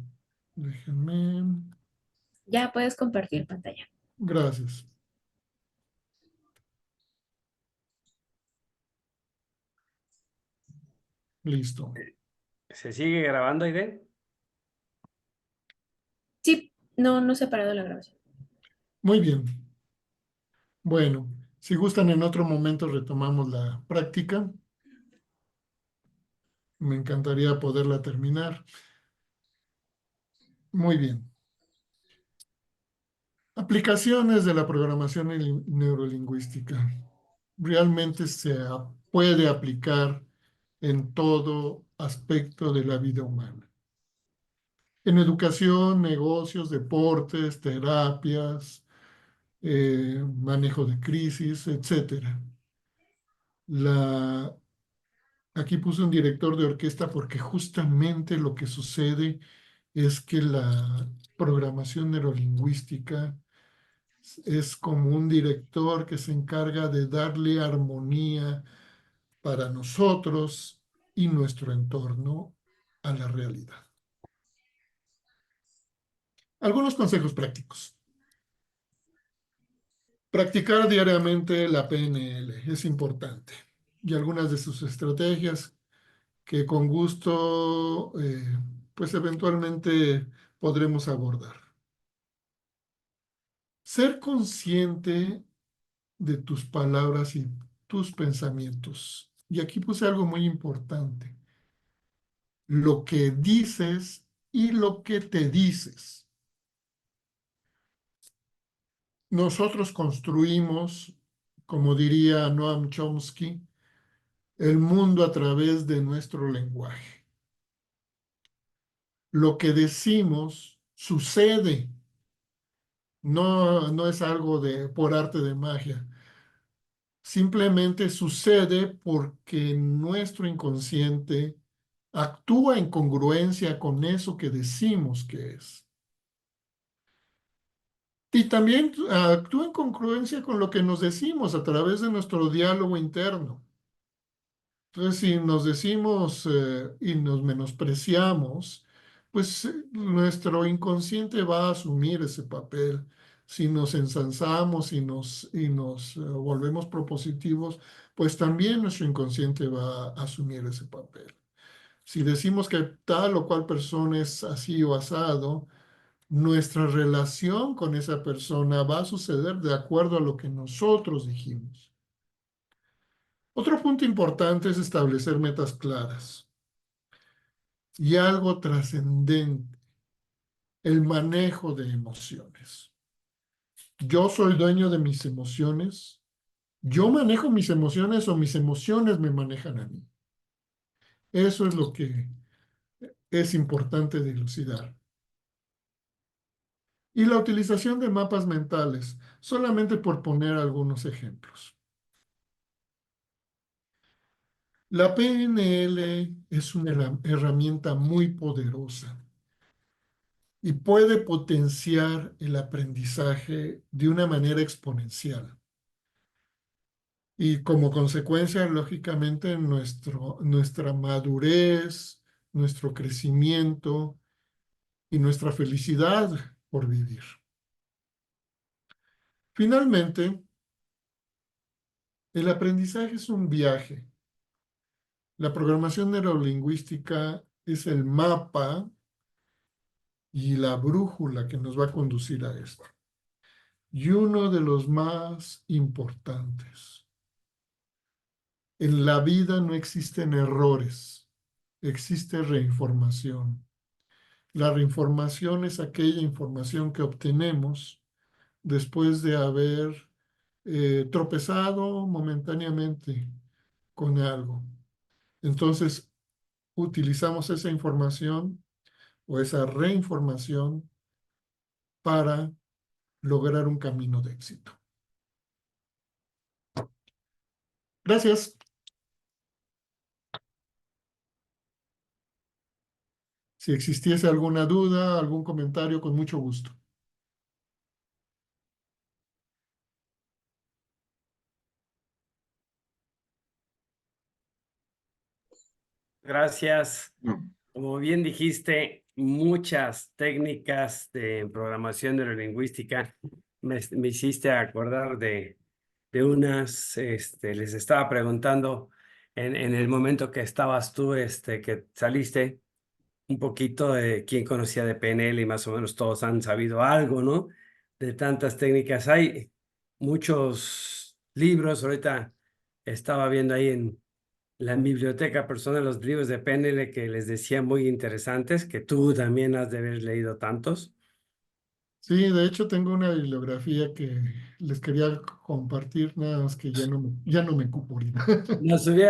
déjenme. Ya puedes compartir pantalla. Gracias. Listo. ¿Se sigue grabando, Aide? Sí, no se ha parado la grabación. Muy bien. Bueno, si gustan en otro momento retomamos la práctica. Me encantaría poderla terminar. Muy bien. Aplicaciones de la programación neurolingüística. Realmente puede aplicar en todo aspecto de la vida humana. En educación, negocios, deportes, terapias, manejo de crisis, etcétera. La, Aquí puse un director de orquesta porque justamente lo que sucede es que la programación neurolingüística es como un director que se encarga de darle armonía para nosotros y nuestro entorno a la realidad. Algunos consejos prácticos. Practicar diariamente la PNL es importante y algunas de sus estrategias que con gusto pues eventualmente podremos abordar. Ser consciente de tus palabras y tus pensamientos. Y aquí puse algo muy importante. Lo que dices y lo que te dices. Nosotros construimos, como diría Noam Chomsky, el mundo a través de nuestro lenguaje. Lo que decimos sucede, no es algo por arte de magia. Simplemente sucede porque nuestro inconsciente actúa en congruencia con eso que decimos que es. Y también actúa en congruencia con lo que nos decimos a través de nuestro diálogo interno. Entonces, si nos decimos y nos menospreciamos, pues nuestro inconsciente va a asumir ese papel. Si nos ensalzamos y nos volvemos propositivos, pues también nuestro inconsciente va a asumir ese papel. Si decimos que tal o cual persona es así o asado, nuestra relación con esa persona va a suceder de acuerdo a lo que nosotros dijimos. Otro punto importante es establecer metas claras y algo trascendente, el manejo de emociones. Yo soy dueño de mis emociones, yo manejo mis emociones o mis emociones me manejan a mí. Eso es lo que es importante dilucidar. Y la utilización de mapas mentales, solamente por poner algunos ejemplos. La PNL es una herramienta muy poderosa y puede potenciar el aprendizaje de una manera exponencial. Y como consecuencia, lógicamente, nuestra madurez, nuestro crecimiento y nuestra felicidad por vivir. Finalmente, el aprendizaje es un viaje. La programación neurolingüística es el mapa y la brújula que nos va a conducir a esto. Y uno de los más importantes. En la vida no existen errores, existe reinformación. La reinformación es aquella información que obtenemos después de haber tropezado momentáneamente con algo. Entonces, utilizamos esa información o esa reinformación para lograr un camino de éxito. Gracias. Si existiese alguna duda, algún comentario, con mucho gusto. Gracias. No. Como bien dijiste, muchas técnicas de programación neurolingüística. Me hiciste acordar de unas, les estaba preguntando en el momento que estabas tú, que saliste un poquito de quién conocía de PNL y más o menos todos han sabido algo, ¿no? De tantas técnicas. Hay muchos libros, ahorita estaba viendo ahí en la biblioteca personal los libros de PNL que les decía muy interesantes, que tú también has de haber leído tantos. Sí, de hecho tengo una bibliografía que les quería compartir, nada más que ya no me cupo ahorita.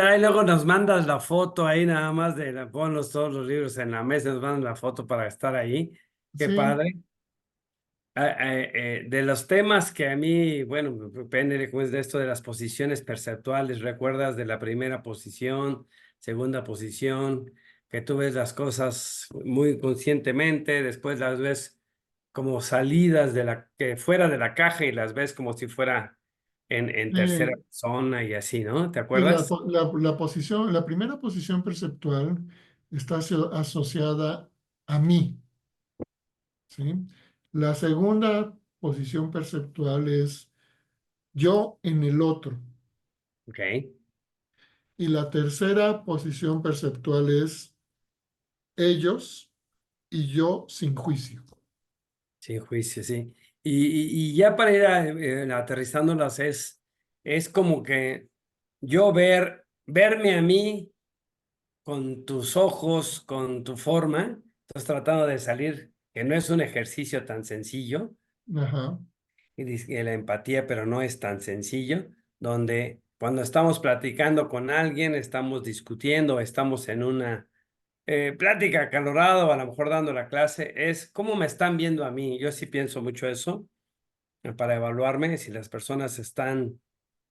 Ahí luego nos mandas la foto ahí nada más ponlos todos los libros en la mesa, nos mandan la foto para estar ahí. Qué Sí, padre. De los temas que a mí, bueno, PNL, como es de esto de las posiciones perceptuales, ¿recuerdas de la primera posición, segunda posición, que tú ves las cosas muy conscientemente, después las ves como salidas que fuera de la caja y las ves como si fuera en tercera sí, persona y así, ¿no? ¿Te sí, acuerdas? la primera posición perceptual está asociada a mí, ¿sí? La segunda posición perceptual es yo en el otro. Ok, Y la tercera posición perceptual es ellos y yo sin juicio. sin juicio, sí. Y ya para ir aterrizándolas es como que yo verme a mí con tus ojos, con tu forma, estás tratando de salir, que no es un ejercicio tan sencillo, Ajá. y dice que la empatía, pero no es tan sencillo, donde cuando estamos platicando con alguien, estamos discutiendo, estamos en una plática acalorada o a lo mejor dando la clase, es cómo me están viendo a mí. Yo sí pienso mucho eso para evaluarme si las personas están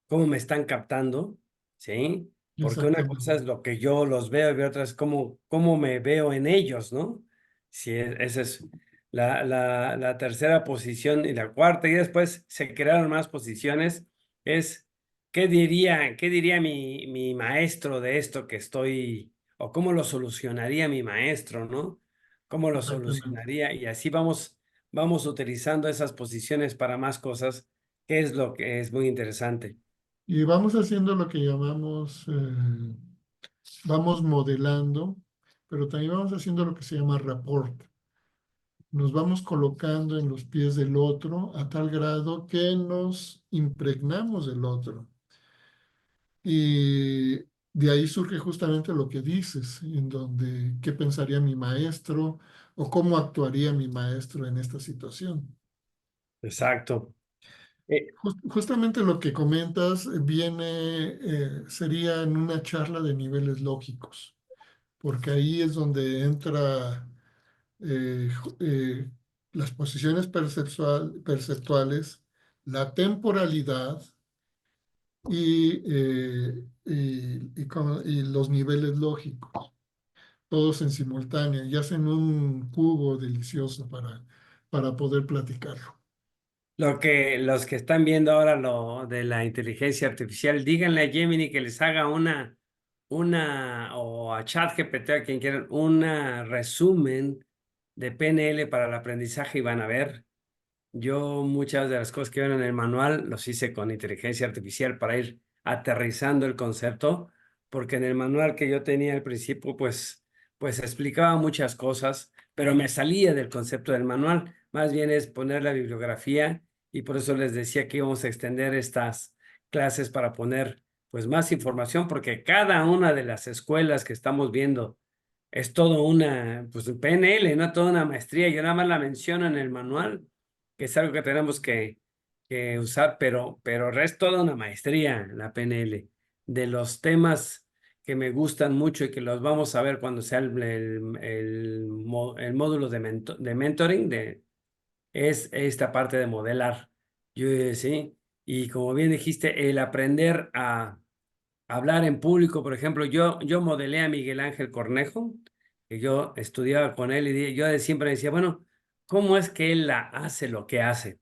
cómo me están captando, ¿sí? Porque una cosa es Exactamente. lo que yo los veo y otra es cómo me veo en ellos, ¿no? Sí, esa es la tercera posición y la cuarta, y después se crearon más posiciones, es ¿qué diría mi maestro de esto que estoy, o cómo lo solucionaría mi maestro, ¿no? ¿Cómo lo Exactamente. solucionaría? Y así vamos utilizando esas posiciones para más cosas, que es lo que es muy interesante. Y vamos haciendo lo que llamamos, vamos modelando, pero también vamos haciendo lo que se llama rapport. Nos vamos colocando en los pies del otro a tal grado que nos impregnamos del otro. Y de ahí surge justamente lo que dices, en donde qué pensaría mi maestro o cómo actuaría mi maestro en esta situación. Exacto. Eh, Justamente lo que comentas sería en una charla de niveles lógicos, porque ahí es donde entra las posiciones perceptuales, la temporalidad y los niveles lógicos, todos en simultáneo y hacen un cubo delicioso para poder platicarlo. los que están viendo ahora lo de la inteligencia artificial, díganle a Gemini que les haga o a ChatGPT, a quien quieran, una resumen de PNL para el aprendizaje y van a ver. Yo muchas de las cosas que ven en el manual los hice con inteligencia artificial para ir aterrizando el concepto, porque en el manual que yo tenía al principio, pues explicaba muchas cosas, pero me salía del concepto del manual. Más bien es poner la bibliografía y por eso les decía que íbamos a extender estas clases para poner pues más información, porque cada una de las escuelas que estamos viendo es todo pues PNL, no toda una maestría. Yo nada más la menciono en el manual, que es algo que tenemos que usar, pero es toda una maestría la PNL. De los temas que me gustan mucho y que los vamos a ver cuando sea el módulo de mentoring, es esta parte de modelar. Sí, y como bien dijiste, el aprender a hablar en público, por ejemplo, yo modelé a Miguel Ángel Cornejo, que yo estudiaba con él y yo siempre decía, bueno, ¿cómo es que él la hace lo que hace?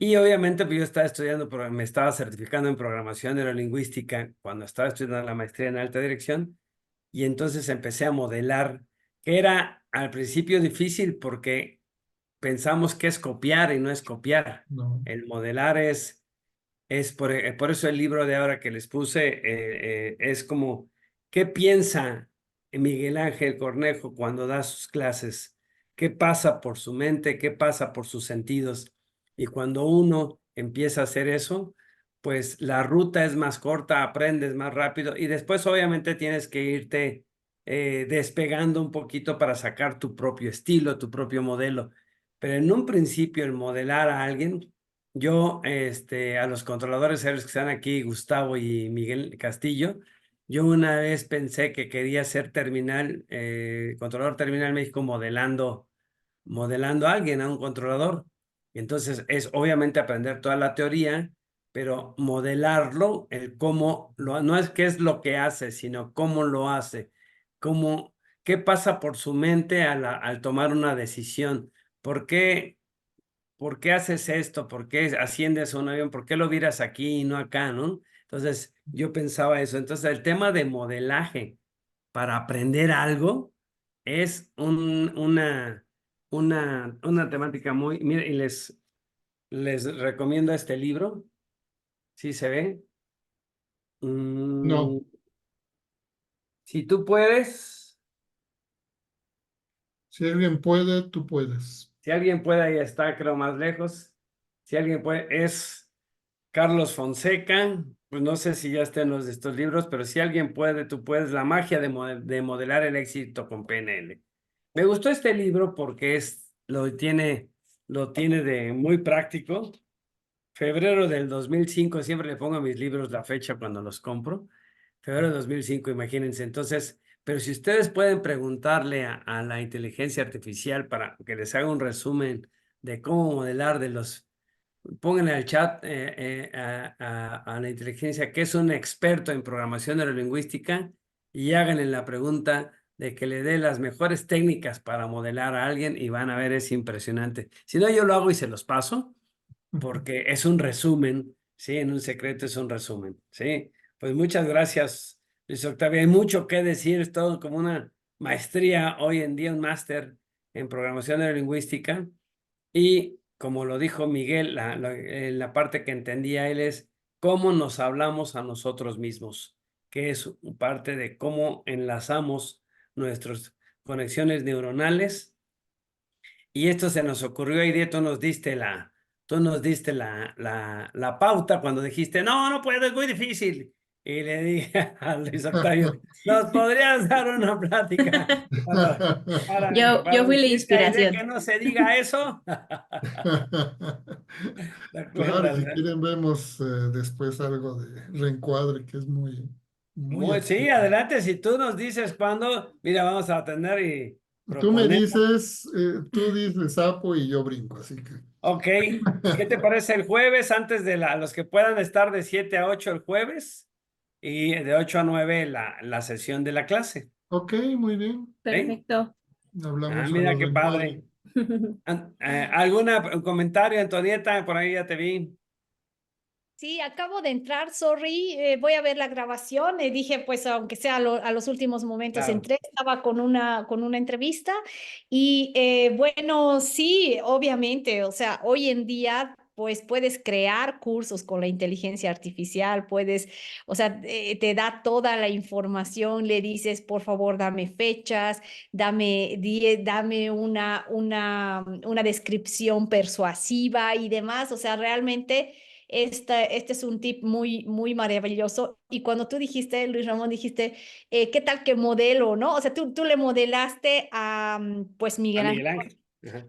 Y obviamente pues yo estaba estudiando, me estaba certificando en programación neurolingüística cuando estaba estudiando la maestría en alta dirección y entonces empecé a modelar, que era al principio difícil porque pensamos que es copiar y no es copiar. ¿No? El modelar por eso el libro de ahora que les puse es como, ¿qué piensa Miguel Ángel Cornejo cuando da sus clases? ¿Qué pasa por su mente? ¿Qué pasa por sus sentidos? Y cuando uno empieza a hacer eso, pues la ruta es más corta, aprendes más rápido y después obviamente tienes que irte despegando un poquito para sacar tu propio estilo, tu propio modelo. Pero en un principio el modelar a alguien a los controladores aéreos que están aquí, Gustavo y Miguel Castillo, yo una vez pensé que quería ser controlador terminal México modelando a alguien, a un controlador. Y entonces es obviamente aprender toda la teoría, pero modelarlo, no es qué es lo que hace, sino cómo lo hace, qué pasa por su mente al tomar una decisión. ¿Por qué? ¿Por qué haces esto? ¿Por qué asciendes a un avión? ¿Por qué lo viras aquí y no acá, no? Entonces, yo pensaba eso. Entonces, el tema de modelaje para aprender algo es una temática muy... Mira, y les recomiendo este libro. ¿Sí se ve? Mm, No, si tú puedes, si alguien puede, tú puedes. si alguien puede, ahí está, creo, más lejos. Si alguien puede, es Carlos Fonseca, pues no sé si ya está en los de estos libros, pero si alguien puede, tú puedes, La magia de modelar el éxito con PNL. Me gustó este libro porque lo tiene de muy práctico. Febrero del 2005, siempre le pongo a mis libros la fecha cuando los compro. Febrero de 2005, imagínense. Entonces, pero si ustedes pueden preguntarle a la inteligencia artificial para que les haga un resumen de cómo modelar Pongan en el chat a la inteligencia que es un experto en programación neurolingüística y háganle la pregunta de que le dé las mejores técnicas para modelar a alguien y van a ver, es impresionante. Si no, yo lo hago y se los paso porque es un resumen, ¿sí? En un secreto es un resumen, ¿sí? Pues muchas gracias, Luis Octavio. Hay mucho que decir, es todo como una maestría hoy en día, un máster en programación neurolingüística. Y como lo dijo Miguel, la parte que entendía él es cómo nos hablamos a nosotros mismos, que es parte de cómo enlazamos nuestras conexiones neuronales. Y esto se nos ocurrió y tú nos diste la pauta cuando dijiste, no, no puedo, es muy difícil. Y le dije a Luis Octavio, ¿nos podrías dar una plática Yo para fui la decirte a Aide que inspiración. no se diga eso? ¿Te Claro, y acuerdas, si eh? quieren vemos después algo de reencuadre que es muy Sí, extenso. adelante, si tú nos dices cuándo, mira, vamos a atender y Tú me proponer. dices, tú dices sapo y yo brinco, así que. Ok, ¿qué te parece el jueves antes de los que puedan estar de 7 a 8 el jueves y de 8 a 9 la sesión de la clase? Ok, muy bien. ¿Sí? Perfecto. Ah, Hablamos a mira lo qué del cuadro. padre. Un comentario, Antonieta? Por ahí ya te vi. Sí, acabo de entrar, sorry, voy a ver la grabación. Dije, pues, aunque sea a los últimos momentos Claro. entré, estaba con una entrevista. Y bueno, sí, obviamente, o sea, hoy en día, pues puedes crear cursos con la inteligencia artificial, puedes, o sea, te da toda la información, le dices, por favor, dame fechas, dame una descripción persuasiva y demás, o sea, realmente este es un tip muy, muy maravilloso. Y cuando tú dijiste, Luis Ramón, dijiste, ¿qué tal que modelo, no? O sea, tú le modelaste a, pues, A Miguel Ángel. Miguel Ángel. Ajá.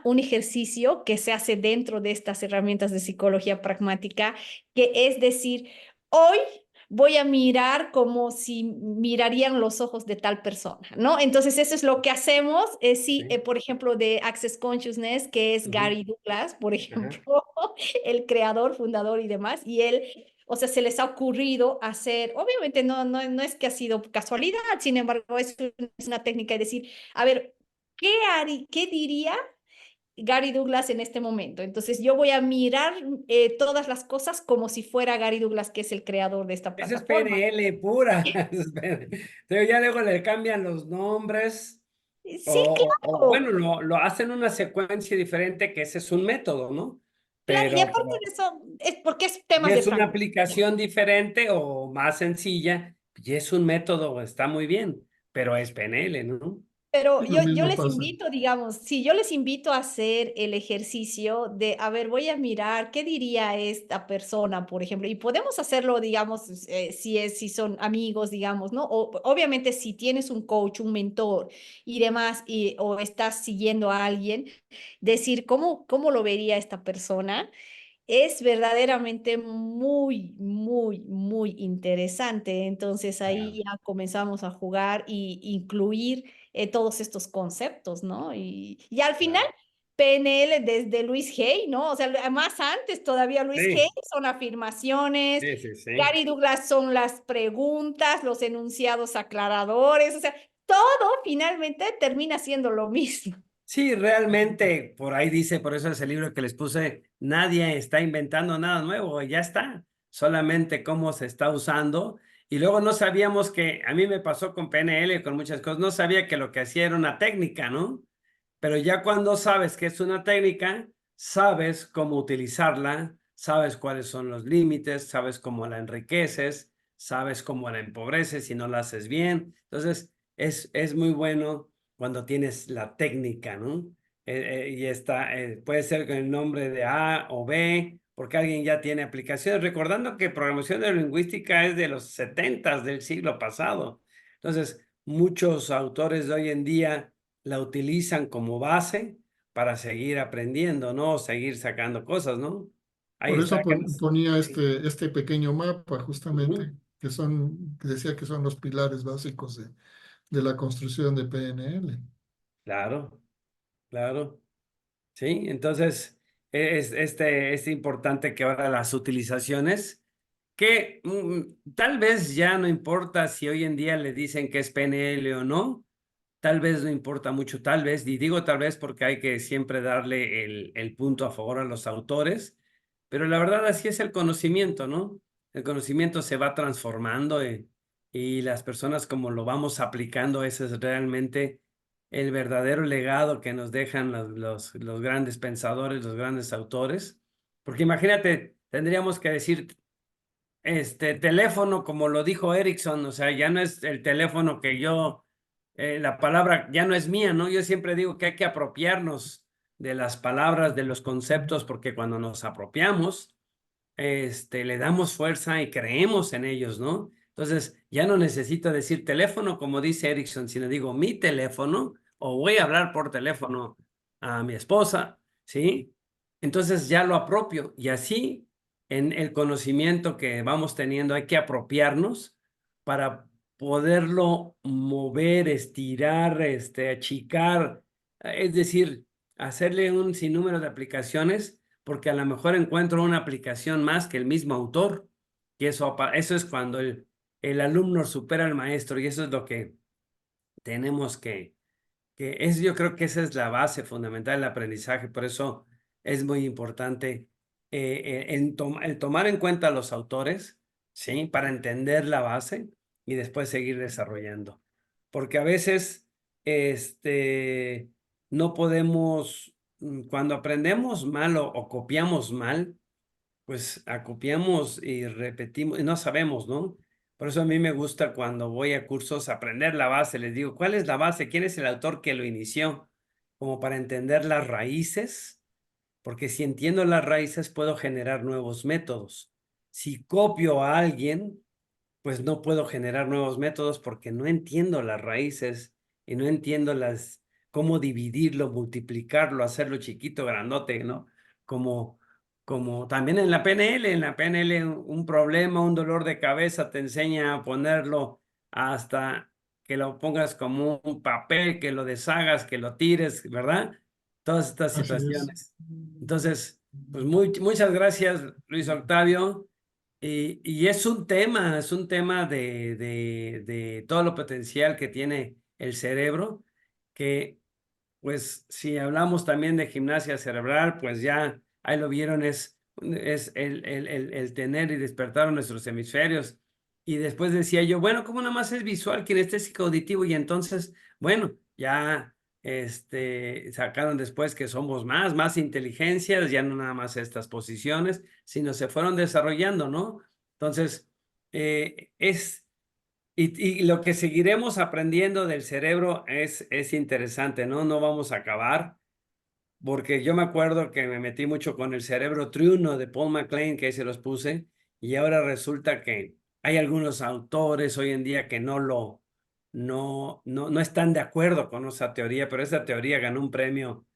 Un ejercicio que se hace dentro de estas herramientas de psicología pragmática, que es decir, hoy voy a mirar como si mirarían los ojos de tal persona, ¿no? Entonces, eso es lo que hacemos. Sí, Sí. por ejemplo, de Access Consciousness, que es Ujú. Gary Douglas, por Ajá. ejemplo, el creador, fundador y demás, y él, o sea, se les ha ocurrido hacer, obviamente no es que ha sido casualidad, sin embargo, es una técnica de decir, a ver, ¿qué diría Gary Douglas en este momento? Entonces yo voy a mirar todas las cosas como si fuera Gary Douglas, que es el creador de esta Eso es plataforma. PNL pura. Eso es PNL. Entonces ya luego le cambian los nombres Sí, bueno, claro, lo hacen una secuencia diferente, que ese es un método, ¿no? claro, y Pero aparte de eso, es porque es y temas de es una franco. aplicación diferente o más sencilla, y es un método, está muy bien, pero es PNL, ¿no? Pero Sí, lo yo mismo les pasa. invito, digamos, sí, yo les invito a hacer el ejercicio de, a ver, voy a mirar qué diría esta persona, por ejemplo, y podemos hacerlo, digamos, si son amigos, digamos, ¿no? O obviamente si tienes un coach, un mentor y demás, o estás siguiendo a alguien, decir cómo lo vería esta persona. Es verdaderamente muy, muy, muy interesante. Entonces Claro. ahí ya comenzamos a jugar y incluir todos estos conceptos, ¿no? Y al final, Claro. PNL desde Luis Hay, ¿no? O sea, más antes todavía Luis Hay Sí, son afirmaciones, sí, sí, sí. Gary Douglas son las preguntas, los enunciados aclaradores, o sea, todo finalmente termina siendo lo mismo. Sí, realmente, por ahí dice, por eso ese libro que les puse, nadie está inventando nada nuevo, ya está, solamente cómo se está usando. Y luego no sabíamos que, a mí me pasó con PNL, con muchas cosas, no sabía que lo que hacía era una técnica, ¿no? Pero ya cuando sabes que es una técnica, sabes cómo utilizarla, sabes cuáles son los límites, sabes cómo la enriqueces, sabes cómo la empobreces si no la haces bien. Entonces, es muy bueno cuando tienes la técnica, ¿no? Y puede ser con el nombre de A o B, porque alguien ya tiene aplicaciones. Recordando que programación neurolingüística es de los 70 del siglo pasado. Entonces, muchos autores de hoy en día la utilizan como base para seguir aprendiendo, ¿no? Seguir sacando cosas, ¿no? Ahí Por eso está. ponía Sí. este pequeño mapa, Ujú. justamente, que decía que son los pilares básicos de la construcción de PNL. Claro, claro. Sí, entonces, es importante que ahora las utilizaciones, que tal vez ya no importa si hoy en día le dicen que es PNL o no, tal vez no importa mucho, tal vez, y digo tal vez porque hay que siempre darle el punto a favor a los autores, pero la verdad así es el conocimiento, ¿no? El conocimiento se va transformando y las personas como lo vamos aplicando, ese es realmente el verdadero legado que nos dejan los grandes pensadores, los grandes autores. Porque imagínate, tendríamos que decir, teléfono, como lo dijo Erickson, o sea, ya no es el teléfono que yo, la palabra ya no es mía, ¿no? Yo siempre digo que hay que apropiarnos de las palabras, de los conceptos, porque cuando nos apropiamos, le damos fuerza y creemos en ellos, ¿no? Entonces, ya no necesito decir teléfono, como dice Erickson, sino digo mi teléfono o voy a hablar por teléfono a mi esposa, ¿sí? Entonces ya lo apropio y así en el conocimiento que vamos teniendo hay que apropiarnos para poderlo mover, estirar, achicar, es decir, hacerle un sinnúmero de aplicaciones porque a lo mejor encuentro una aplicación más que el mismo autor, y eso es cuando el alumno supera al maestro, y eso es lo que tenemos yo creo que esa es la base fundamental del aprendizaje, por eso es muy importante el tomar en cuenta a los autores, ¿sí? Para entender la base y después seguir desarrollando. Porque a veces, no podemos, cuando aprendemos mal o copiamos mal, pues acopiamos y repetimos y no sabemos, ¿no? Por eso a mí me gusta cuando voy a cursos aprender la base. Les digo, ¿cuál es la base? ¿Quién es el autor que lo inició? Como para entender las raíces, porque si entiendo las raíces puedo generar nuevos métodos. Si copio a alguien, pues no puedo generar nuevos métodos porque no entiendo las raíces y no entiendo cómo dividirlo, multiplicarlo, hacerlo chiquito, grandote, ¿no? Como, como también en la PNL un problema, un dolor de cabeza te enseña a ponerlo hasta que lo pongas como un papel, que lo deshagas, que lo tires, ¿verdad? Todas estas Así es. situaciones. Entonces, pues muchas gracias, Luis Octavio. Y es un tema de todo lo potencial que tiene el cerebro, que pues si hablamos también de gimnasia cerebral, pues ya ahí lo vieron, es el tener y despertar nuestros hemisferios. Y después decía yo, bueno, ¿cómo nada más es visual, kinestésico, auditivo? Y entonces, bueno, ya sacaron después que somos más inteligencias, ya no nada más estas posiciones, sino se fueron desarrollando, ¿no? Entonces, y lo que seguiremos aprendiendo del cerebro es interesante, ¿no? No vamos a acabar, porque yo me acuerdo que me metí mucho con el cerebro triuno de Paul MacLean, que ahí se los puse, y ahora resulta que hay algunos autores hoy en día que no están de acuerdo con esa teoría, pero esa teoría ganó un premio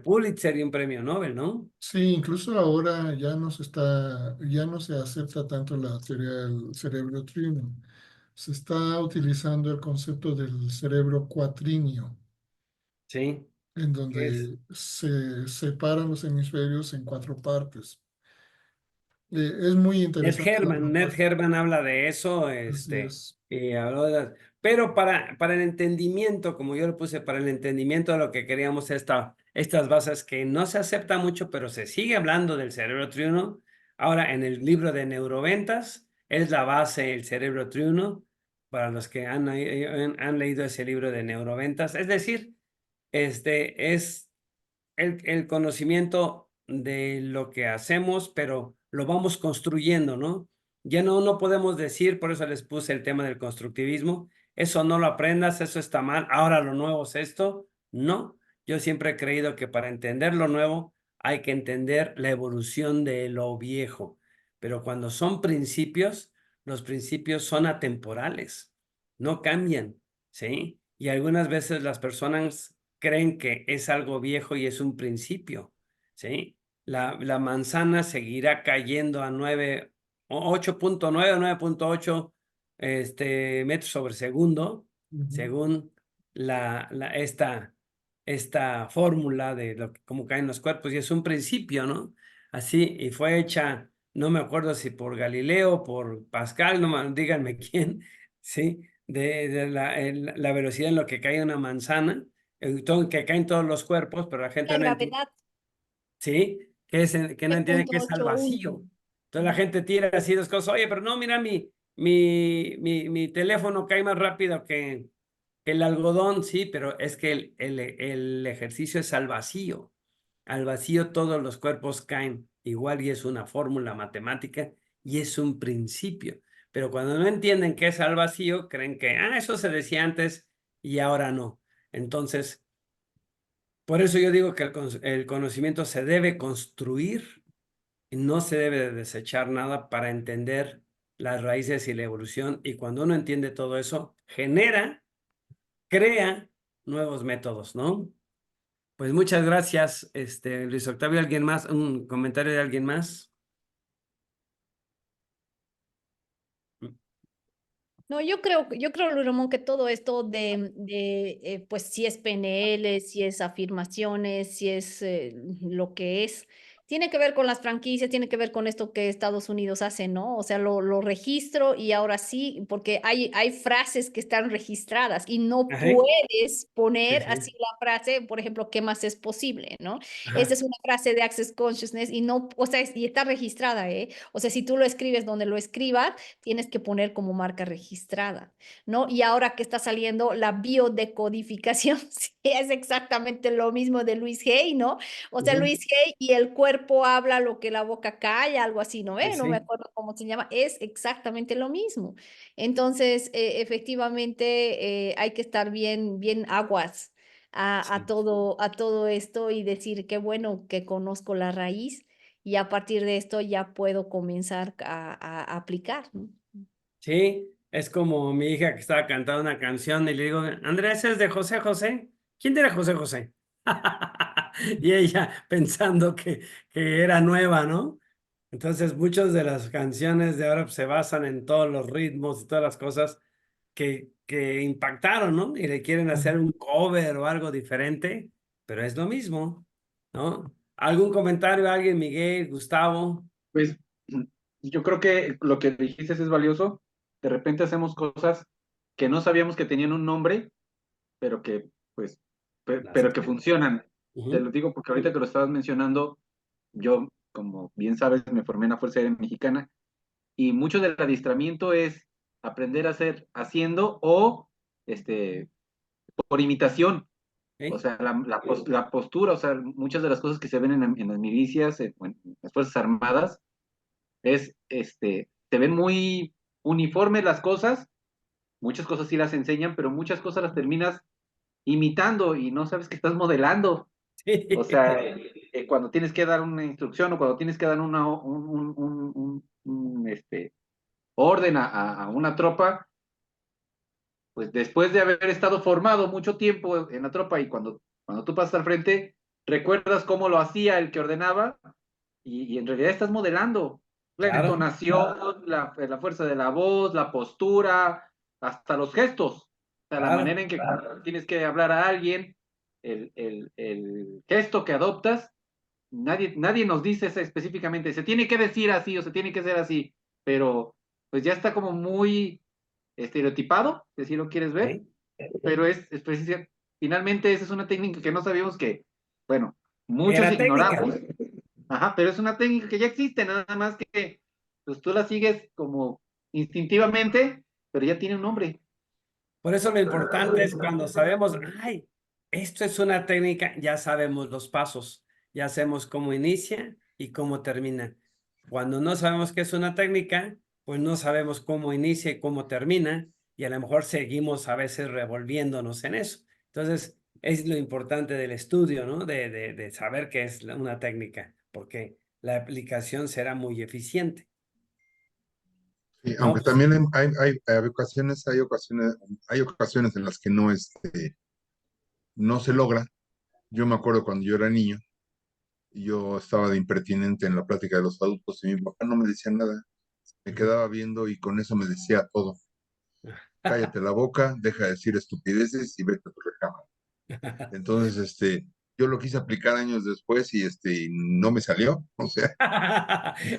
Pulitzer y un premio Nobel, ¿no? Sí, incluso ahora ya no se acepta tanto la teoría del cerebro trino. Se está utilizando el concepto del cerebro cuatrinio, Sí, en que es donde se separan los hemisferios en 4 partes. Es muy interesante la Ned propuesta. Herman habla de eso, Así es. y habló pero para el entendimiento, como yo lo puse, para el entendimiento de lo que queríamos, estas bases que no se acepta mucho, pero se sigue hablando del cerebro triuno. Ahora, en el libro de neuroventas, es la base el cerebro triuno, para los que han leído ese libro de neuroventas. Es decir, es el conocimiento de lo que hacemos, pero lo vamos construyendo, ¿no? Ya no podemos decir, por eso les puse el tema del constructivismo, eso no lo aprendas, eso está mal, ahora lo nuevo es esto. No, yo siempre he creído que para entender lo nuevo hay que entender la evolución de lo viejo, pero cuando son principios, los principios son atemporales, no cambian, ¿sí? Y algunas veces las personas creen que es algo viejo y es un principio, ¿sí? La manzana seguirá cayendo a 8.9 o 9.8 metros sobre segundo, Ujú. según esta esta fórmula de cómo caen los cuerpos, y es un principio, ¿no? Así, y fue hecha, no me acuerdo si por Galileo, por Pascal, díganme quién, ¿sí? De la velocidad en lo que cae una manzana, que caen todos los cuerpos, pero la gente La no entiende. gravedad, ¿Sí? Que no entiende que es al 3.81. vacío. Entonces la gente tira así dos cosas, oye, pero no, mira, mi teléfono cae más rápido que el algodón, sí, pero es que el ejercicio es al vacío. Al vacío todos los cuerpos caen igual y es una fórmula matemática y es un principio. Pero cuando no entienden qué es al vacío, creen que, eso se decía antes y ahora no. Entonces, por eso yo digo que el conocimiento se debe construir y no se debe de desechar nada para entender las raíces y la evolución. Y cuando uno entiende todo eso, crea nuevos métodos, ¿no? Pues muchas gracias, Luis Octavio. ¿Alguien más? ¿Un comentario de alguien más? No, yo creo, Luis Ramón, que todo esto pues si es PNL, si es afirmaciones, si es lo que es, tiene que ver con las franquicias, tiene que ver con esto que Estados Unidos hace, ¿no? O sea, lo registro y ahora sí, porque hay frases que están registradas y no Ajá. puedes poner Sí, así sí. la frase, por ejemplo, ¿qué más es posible, ¿no? Ajá. Esa es una frase de Access Consciousness y no, o sea, y está registrada, ¿eh? O sea, si tú lo escribes donde lo escribas, tienes que poner como marca registrada, ¿no? Y ahora que está saliendo la biodecodificación, sí, es exactamente lo mismo de Luis Hay, ¿no? O sea, Ujú. Luis Hay y el cuerpo habla lo que la boca calla, algo así, ¿no? Sí, No me sí. acuerdo cómo se llama, es exactamente lo mismo. Entonces, efectivamente, hay que estar bien aguas Sí. a todo esto y decir qué bueno que conozco la raíz y a partir de esto ya puedo comenzar a aplicar, ¿no? Sí, es como mi hija que estaba cantando una canción y le digo, Andrés, ¿es de José José? ¿Quién era José José? Y ella pensando que era nueva, ¿no? Entonces, muchas de las canciones de ahora pues, se basan en todos los ritmos y todas las cosas que impactaron, ¿no? Y le quieren hacer un cover o algo diferente, pero es lo mismo, ¿no? ¿Algún comentario, alguien, Miguel, Gustavo? Pues yo creo que lo que dijiste es valioso. De repente hacemos cosas que no sabíamos que tenían un nombre, pero que, pues, Las pero que tenemos. funcionan. Te Ujú. lo digo porque ahorita que lo estabas mencionando, yo, como bien sabes, me formé en la Fuerza Aérea Mexicana y mucho del adiestramiento es aprender a hacer haciendo o por imitación. O ¿Sí? sea, la postura, o sea, muchas de las cosas que se ven en las milicias, en las Fuerzas Armadas, se ven muy uniformes las cosas, muchas cosas sí las enseñan, pero muchas cosas las terminas imitando y no sabes que estás modelando. O sea, cuando tienes que dar una instrucción o cuando tienes que dar un orden a una tropa, pues después de haber estado formado mucho tiempo en la tropa y cuando tú pasas al frente, recuerdas cómo lo hacía el que ordenaba y en realidad estás modelando la Claro, entonación, la fuerza de la voz, la postura, hasta los gestos, o sea, la claro. manera en que cuando tienes que hablar a alguien, el gesto que adoptas, nadie nos dice específicamente, se tiene que decir así o se tiene que ser así, pero pues ya está como muy estereotipado, si así lo quieres ver, ¿Sí? pero finalmente esa es una técnica que no sabíamos que, bueno, Que muchos era técnica. ignoramos. Ajá, pero es una técnica que ya existe, nada más que pues tú la sigues como instintivamente, pero ya tiene un nombre. Por eso lo importante es cuando sabemos, ay, esto es una técnica, ya sabemos los pasos, ya sabemos cómo inicia y cómo termina. Cuando no sabemos qué es una técnica, pues no sabemos cómo inicia y cómo termina, y a lo mejor seguimos a veces revolviéndonos en eso. Entonces, es lo importante del estudio, ¿no? De saber qué es una técnica, porque la aplicación será muy eficiente, Sí, ¿no? aunque Pues, también hay ocasiones en las que no se logra. Yo me acuerdo cuando yo era niño, y yo estaba de impertinente en la plática de los adultos y mi papá no me decía nada, me quedaba viendo y con eso me decía todo. Cállate la boca, deja de decir estupideces y vete a tu recámara. Entonces, yo lo quise aplicar años después y no me salió. O sea,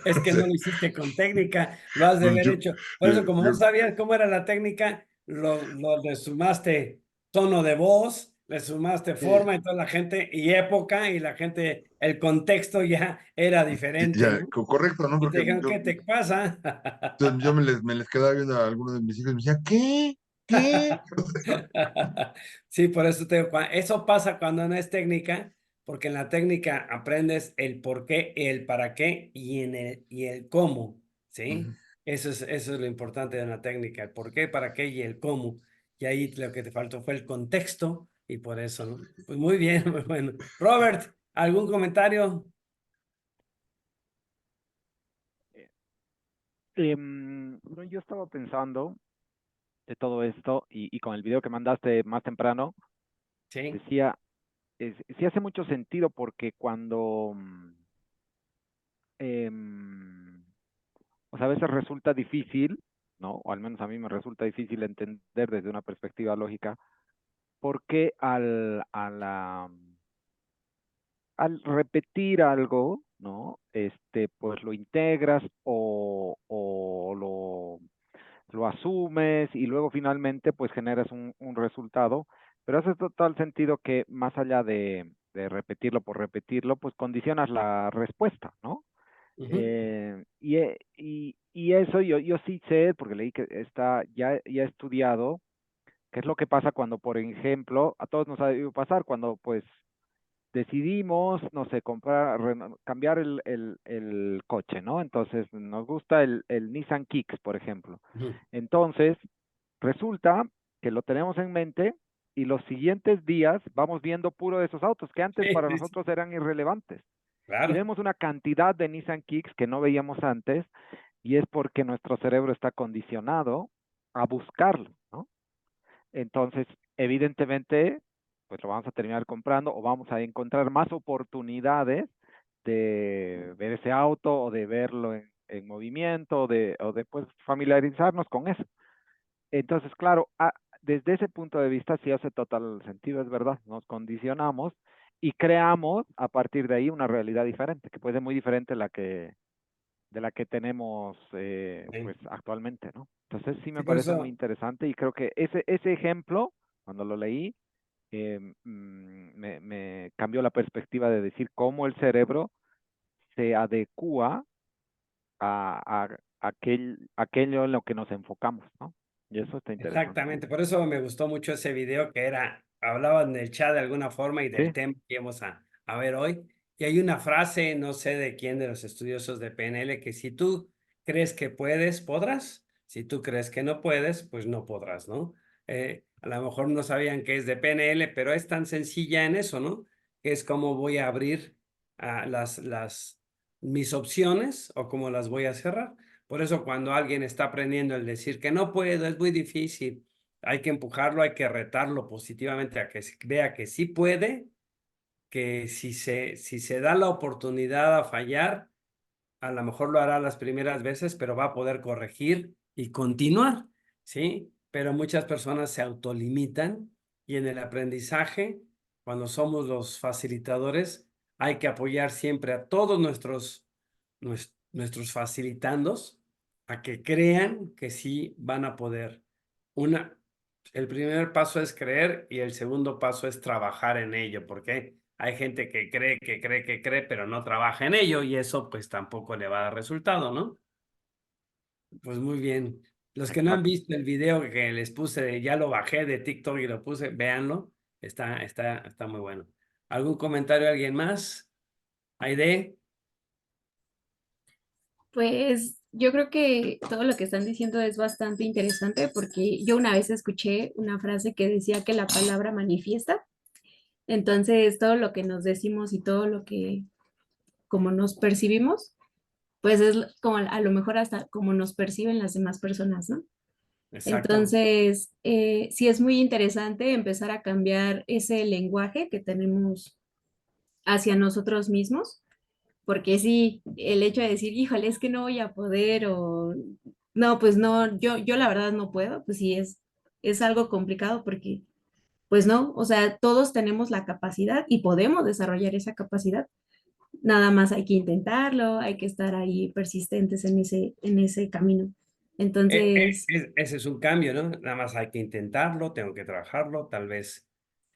Es o que sea, no lo hiciste con técnica, lo has de pues haber hecho. Por eso, como no yo- sabías cómo era la técnica, le sumaste tono de voz, le sumaste eh, forma, entonces la gente, y época, y la gente, el contexto ya era diferente, ya, ¿no? correcto, ¿no? Y te Porque dijeron, ¿qué te pasa? yo me les quedaba viendo a algunos de mis hijos y me decía, ¿qué? ¿Qué? Sí, por eso te digo, eso pasa cuando no es técnica, porque en la técnica aprendes el por qué, el para qué y el cómo, ¿sí? Ujú. Eso es lo importante de una técnica, el por qué, para qué y el cómo. Y ahí lo que te faltó fue el contexto y por eso, ¿no? Pues muy bien, muy bueno. Robert, ¿algún comentario? Bueno, yo estaba pensando de todo esto y con el video que mandaste más temprano, Sí. decía, sí hace mucho sentido porque cuando, em, o sea, a veces resulta difícil, ¿no? O al menos a mí me resulta difícil entender desde una perspectiva lógica, por qué al repetir algo, ¿no? Pues lo integras o lo asumes y luego finalmente pues generas un resultado, pero hace total sentido que más allá de repetirlo por repetirlo, pues condicionas la respuesta, ¿no? Ujú. Y eso yo sí sé, porque leí que ya he estudiado, qué es lo que pasa cuando, por ejemplo, a todos nos ha debido pasar, cuando pues decidimos, no sé, cambiar el coche, ¿no? Entonces nos gusta el Nissan Kicks, por ejemplo. Ujú. Entonces, resulta que lo tenemos en mente y los siguientes días vamos viendo puro de esos autos que antes Sí, para sí, sí, nosotros eran irrelevantes. Y claro. vemos una cantidad de Nissan Kicks que no veíamos antes y es porque nuestro cerebro está condicionado a buscarlo, ¿no? Entonces, evidentemente, pues lo vamos a terminar comprando o vamos a encontrar más oportunidades de ver ese auto o de verlo en movimiento o de pues familiarizarnos con eso. Entonces, claro, desde ese punto de vista sí hace total sentido, es verdad, nos condicionamos y creamos a partir de ahí una realidad diferente, que puede ser muy diferente de la que tenemos Sí. pues actualmente, ¿no? Entonces sí Sí, me por parece muy eso. interesante y creo que ese ejemplo, cuando lo leí, me cambió la perspectiva de decir cómo el cerebro se adecua a aquello en lo que nos enfocamos, ¿no? Y eso está interesante. Exactamente, por eso me gustó mucho ese video que hablaban del chat de alguna forma y del Sí, tema que íbamos a ver hoy. Y hay una frase, no sé de quién de los estudiosos de PNL, que si tú crees que puedes, podrás. Si tú crees que no puedes, pues no podrás, ¿no? A lo mejor no sabían qué es de PNL, pero es tan sencilla en eso, ¿no? Que es cómo voy a abrir mis opciones o cómo las voy a cerrar. Por eso cuando alguien está aprendiendo el decir que no puedo, es muy difícil, hay que empujarlo, hay que retarlo positivamente a que vea que sí puede, que si se da la oportunidad a fallar, a lo mejor lo hará las primeras veces, pero va a poder corregir y continuar, ¿sí? Pero muchas personas se autolimitan y en el aprendizaje, cuando somos los facilitadores, hay que apoyar siempre a todos nuestros facilitandos a que crean que sí van a poder. Una, el primer paso es creer y el segundo paso es trabajar en ello, porque hay gente que cree, que cree, que cree, pero no trabaja en ello y eso pues tampoco le va a dar resultado, ¿no? Pues muy bien. Los que no han exacto. visto el video que les puse, ya lo bajé de TikTok y lo puse, véanlo, está muy bueno. ¿Algún comentario de alguien más? ¿Aide? Pues yo creo que todo lo que están diciendo es bastante interesante porque yo una vez escuché una frase que decía que la palabra manifiesta. Entonces, todo lo que nos decimos y todo lo que como nos percibimos, pues es como a lo mejor hasta como nos perciben las demás personas, ¿no? Exacto. Entonces, sí es muy interesante empezar a cambiar ese lenguaje que tenemos hacia nosotros mismos, porque sí, el hecho de decir, híjole, es que no voy a poder o no, pues no, yo la verdad no puedo, pues sí es algo complicado porque pues no, o sea, todos tenemos la capacidad y podemos desarrollar esa capacidad. Nada más hay que intentarlo, hay que estar ahí persistentes en ese camino. Entonces, Ese es un cambio, ¿no? Nada más hay que intentarlo, tengo que trabajarlo, tal vez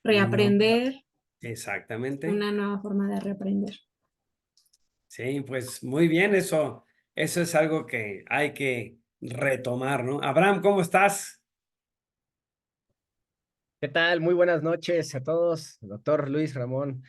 no. reaprender, Exactamente. una nueva forma de reaprender. Sí, pues muy bien, eso es algo que hay que retomar, ¿no? Abraham, ¿cómo estás? ¿Qué tal? Muy buenas noches a todos, doctor Luis Ramón,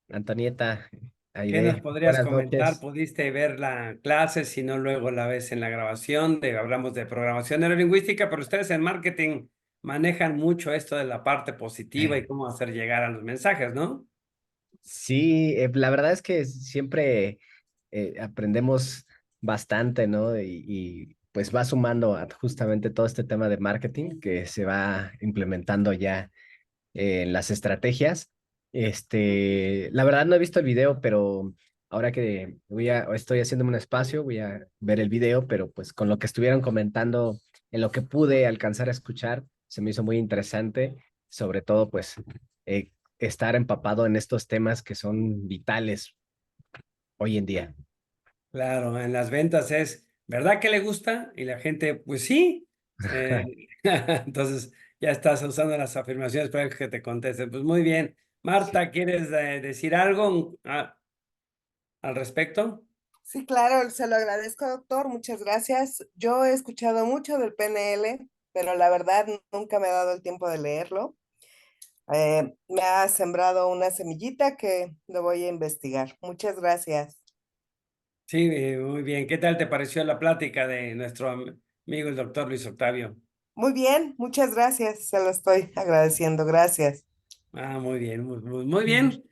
Antonieta, ¿Qué nos Aide. podrías Buenas comentar? noches. ¿Pudiste ver la clase? Si no, luego la ves en la grabación. Hablamos de programación neurolingüística, pero ustedes en marketing manejan mucho esto de la parte positiva y cómo hacer llegar a los mensajes, ¿no? Sí, la verdad es que siempre aprendemos bastante, ¿no? Pues va sumando a justamente todo este tema de marketing que se va implementando ya en las estrategias. La verdad no he visto el video, pero ahora que estoy haciéndome un espacio, voy a ver el video, pero pues con lo que estuvieron comentando, en lo que pude alcanzar a escuchar, se me hizo muy interesante, sobre todo pues eh, estar empapado en estos temas que son vitales hoy en día. Claro, en las ventas es, ¿verdad que le gusta? Y la gente, pues sí. Eh, entonces ya estás usando las afirmaciones para que te contesten. Pues muy bien. Sí. Marta, ¿quieres decir algo al respecto? Sí, claro, se lo agradezco, doctor. Muchas gracias. Yo he escuchado mucho del PNL, pero la verdad nunca me he dado el tiempo de leerlo. Me ha sembrado una semillita que lo voy a investigar. Muchas gracias. Sí, muy bien. ¿Qué tal te pareció la plática de nuestro amigo el doctor Luis Octavio? Muy bien, muchas gracias. Se lo estoy agradeciendo. Gracias. Muy bien, muy bien.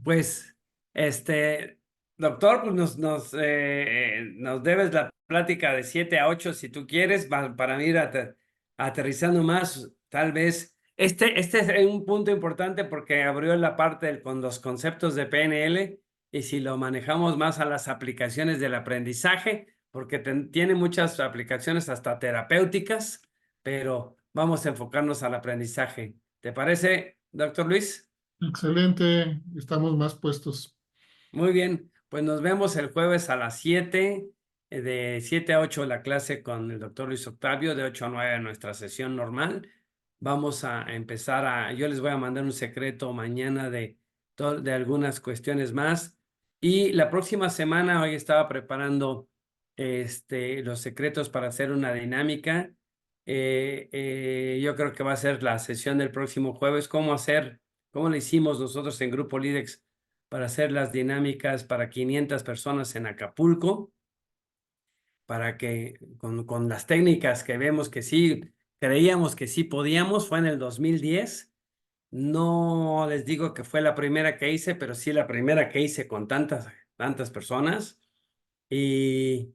Pues, doctor, pues nos debes la plática de 7 a 8 si tú quieres, para ir aterrizando más, tal vez. Este es un punto importante porque abrió la parte con los conceptos de PNL y si lo manejamos más a las aplicaciones del aprendizaje, porque tiene muchas aplicaciones hasta terapéuticas, pero vamos a enfocarnos al aprendizaje. ¿Te parece, doctor Luis? Excelente, estamos más puestos. Muy bien, pues nos vemos el jueves a las 7, de 7 a 8 la clase con el doctor Luis Octavio, de 8 a 9 nuestra sesión normal. Vamos a empezar yo les voy a mandar un secreto mañana de algunas cuestiones más. Y la próxima semana, hoy estaba preparando los secretos para hacer una dinámica. Yo creo que va a ser la sesión del próximo jueves, cómo lo hicimos nosotros en Grupo Lidex para hacer las dinámicas para 500 personas en Acapulco, para que con las técnicas que vemos que sí, creíamos que sí podíamos, fue en el 2010. No les digo que fue la primera que hice, pero sí la primera que hice con tantas personas. Y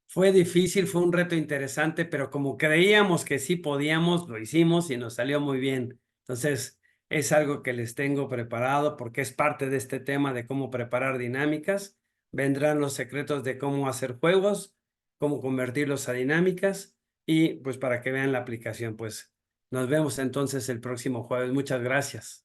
fue difícil, fue un reto interesante, pero como creíamos que sí podíamos, lo hicimos y nos salió muy bien. Entonces, es algo que les tengo preparado porque es parte de este tema de cómo preparar dinámicas. Vendrán los secretos de cómo hacer juegos, cómo convertirlos a dinámicas y pues para que vean la aplicación, pues nos vemos entonces el próximo jueves. Muchas gracias.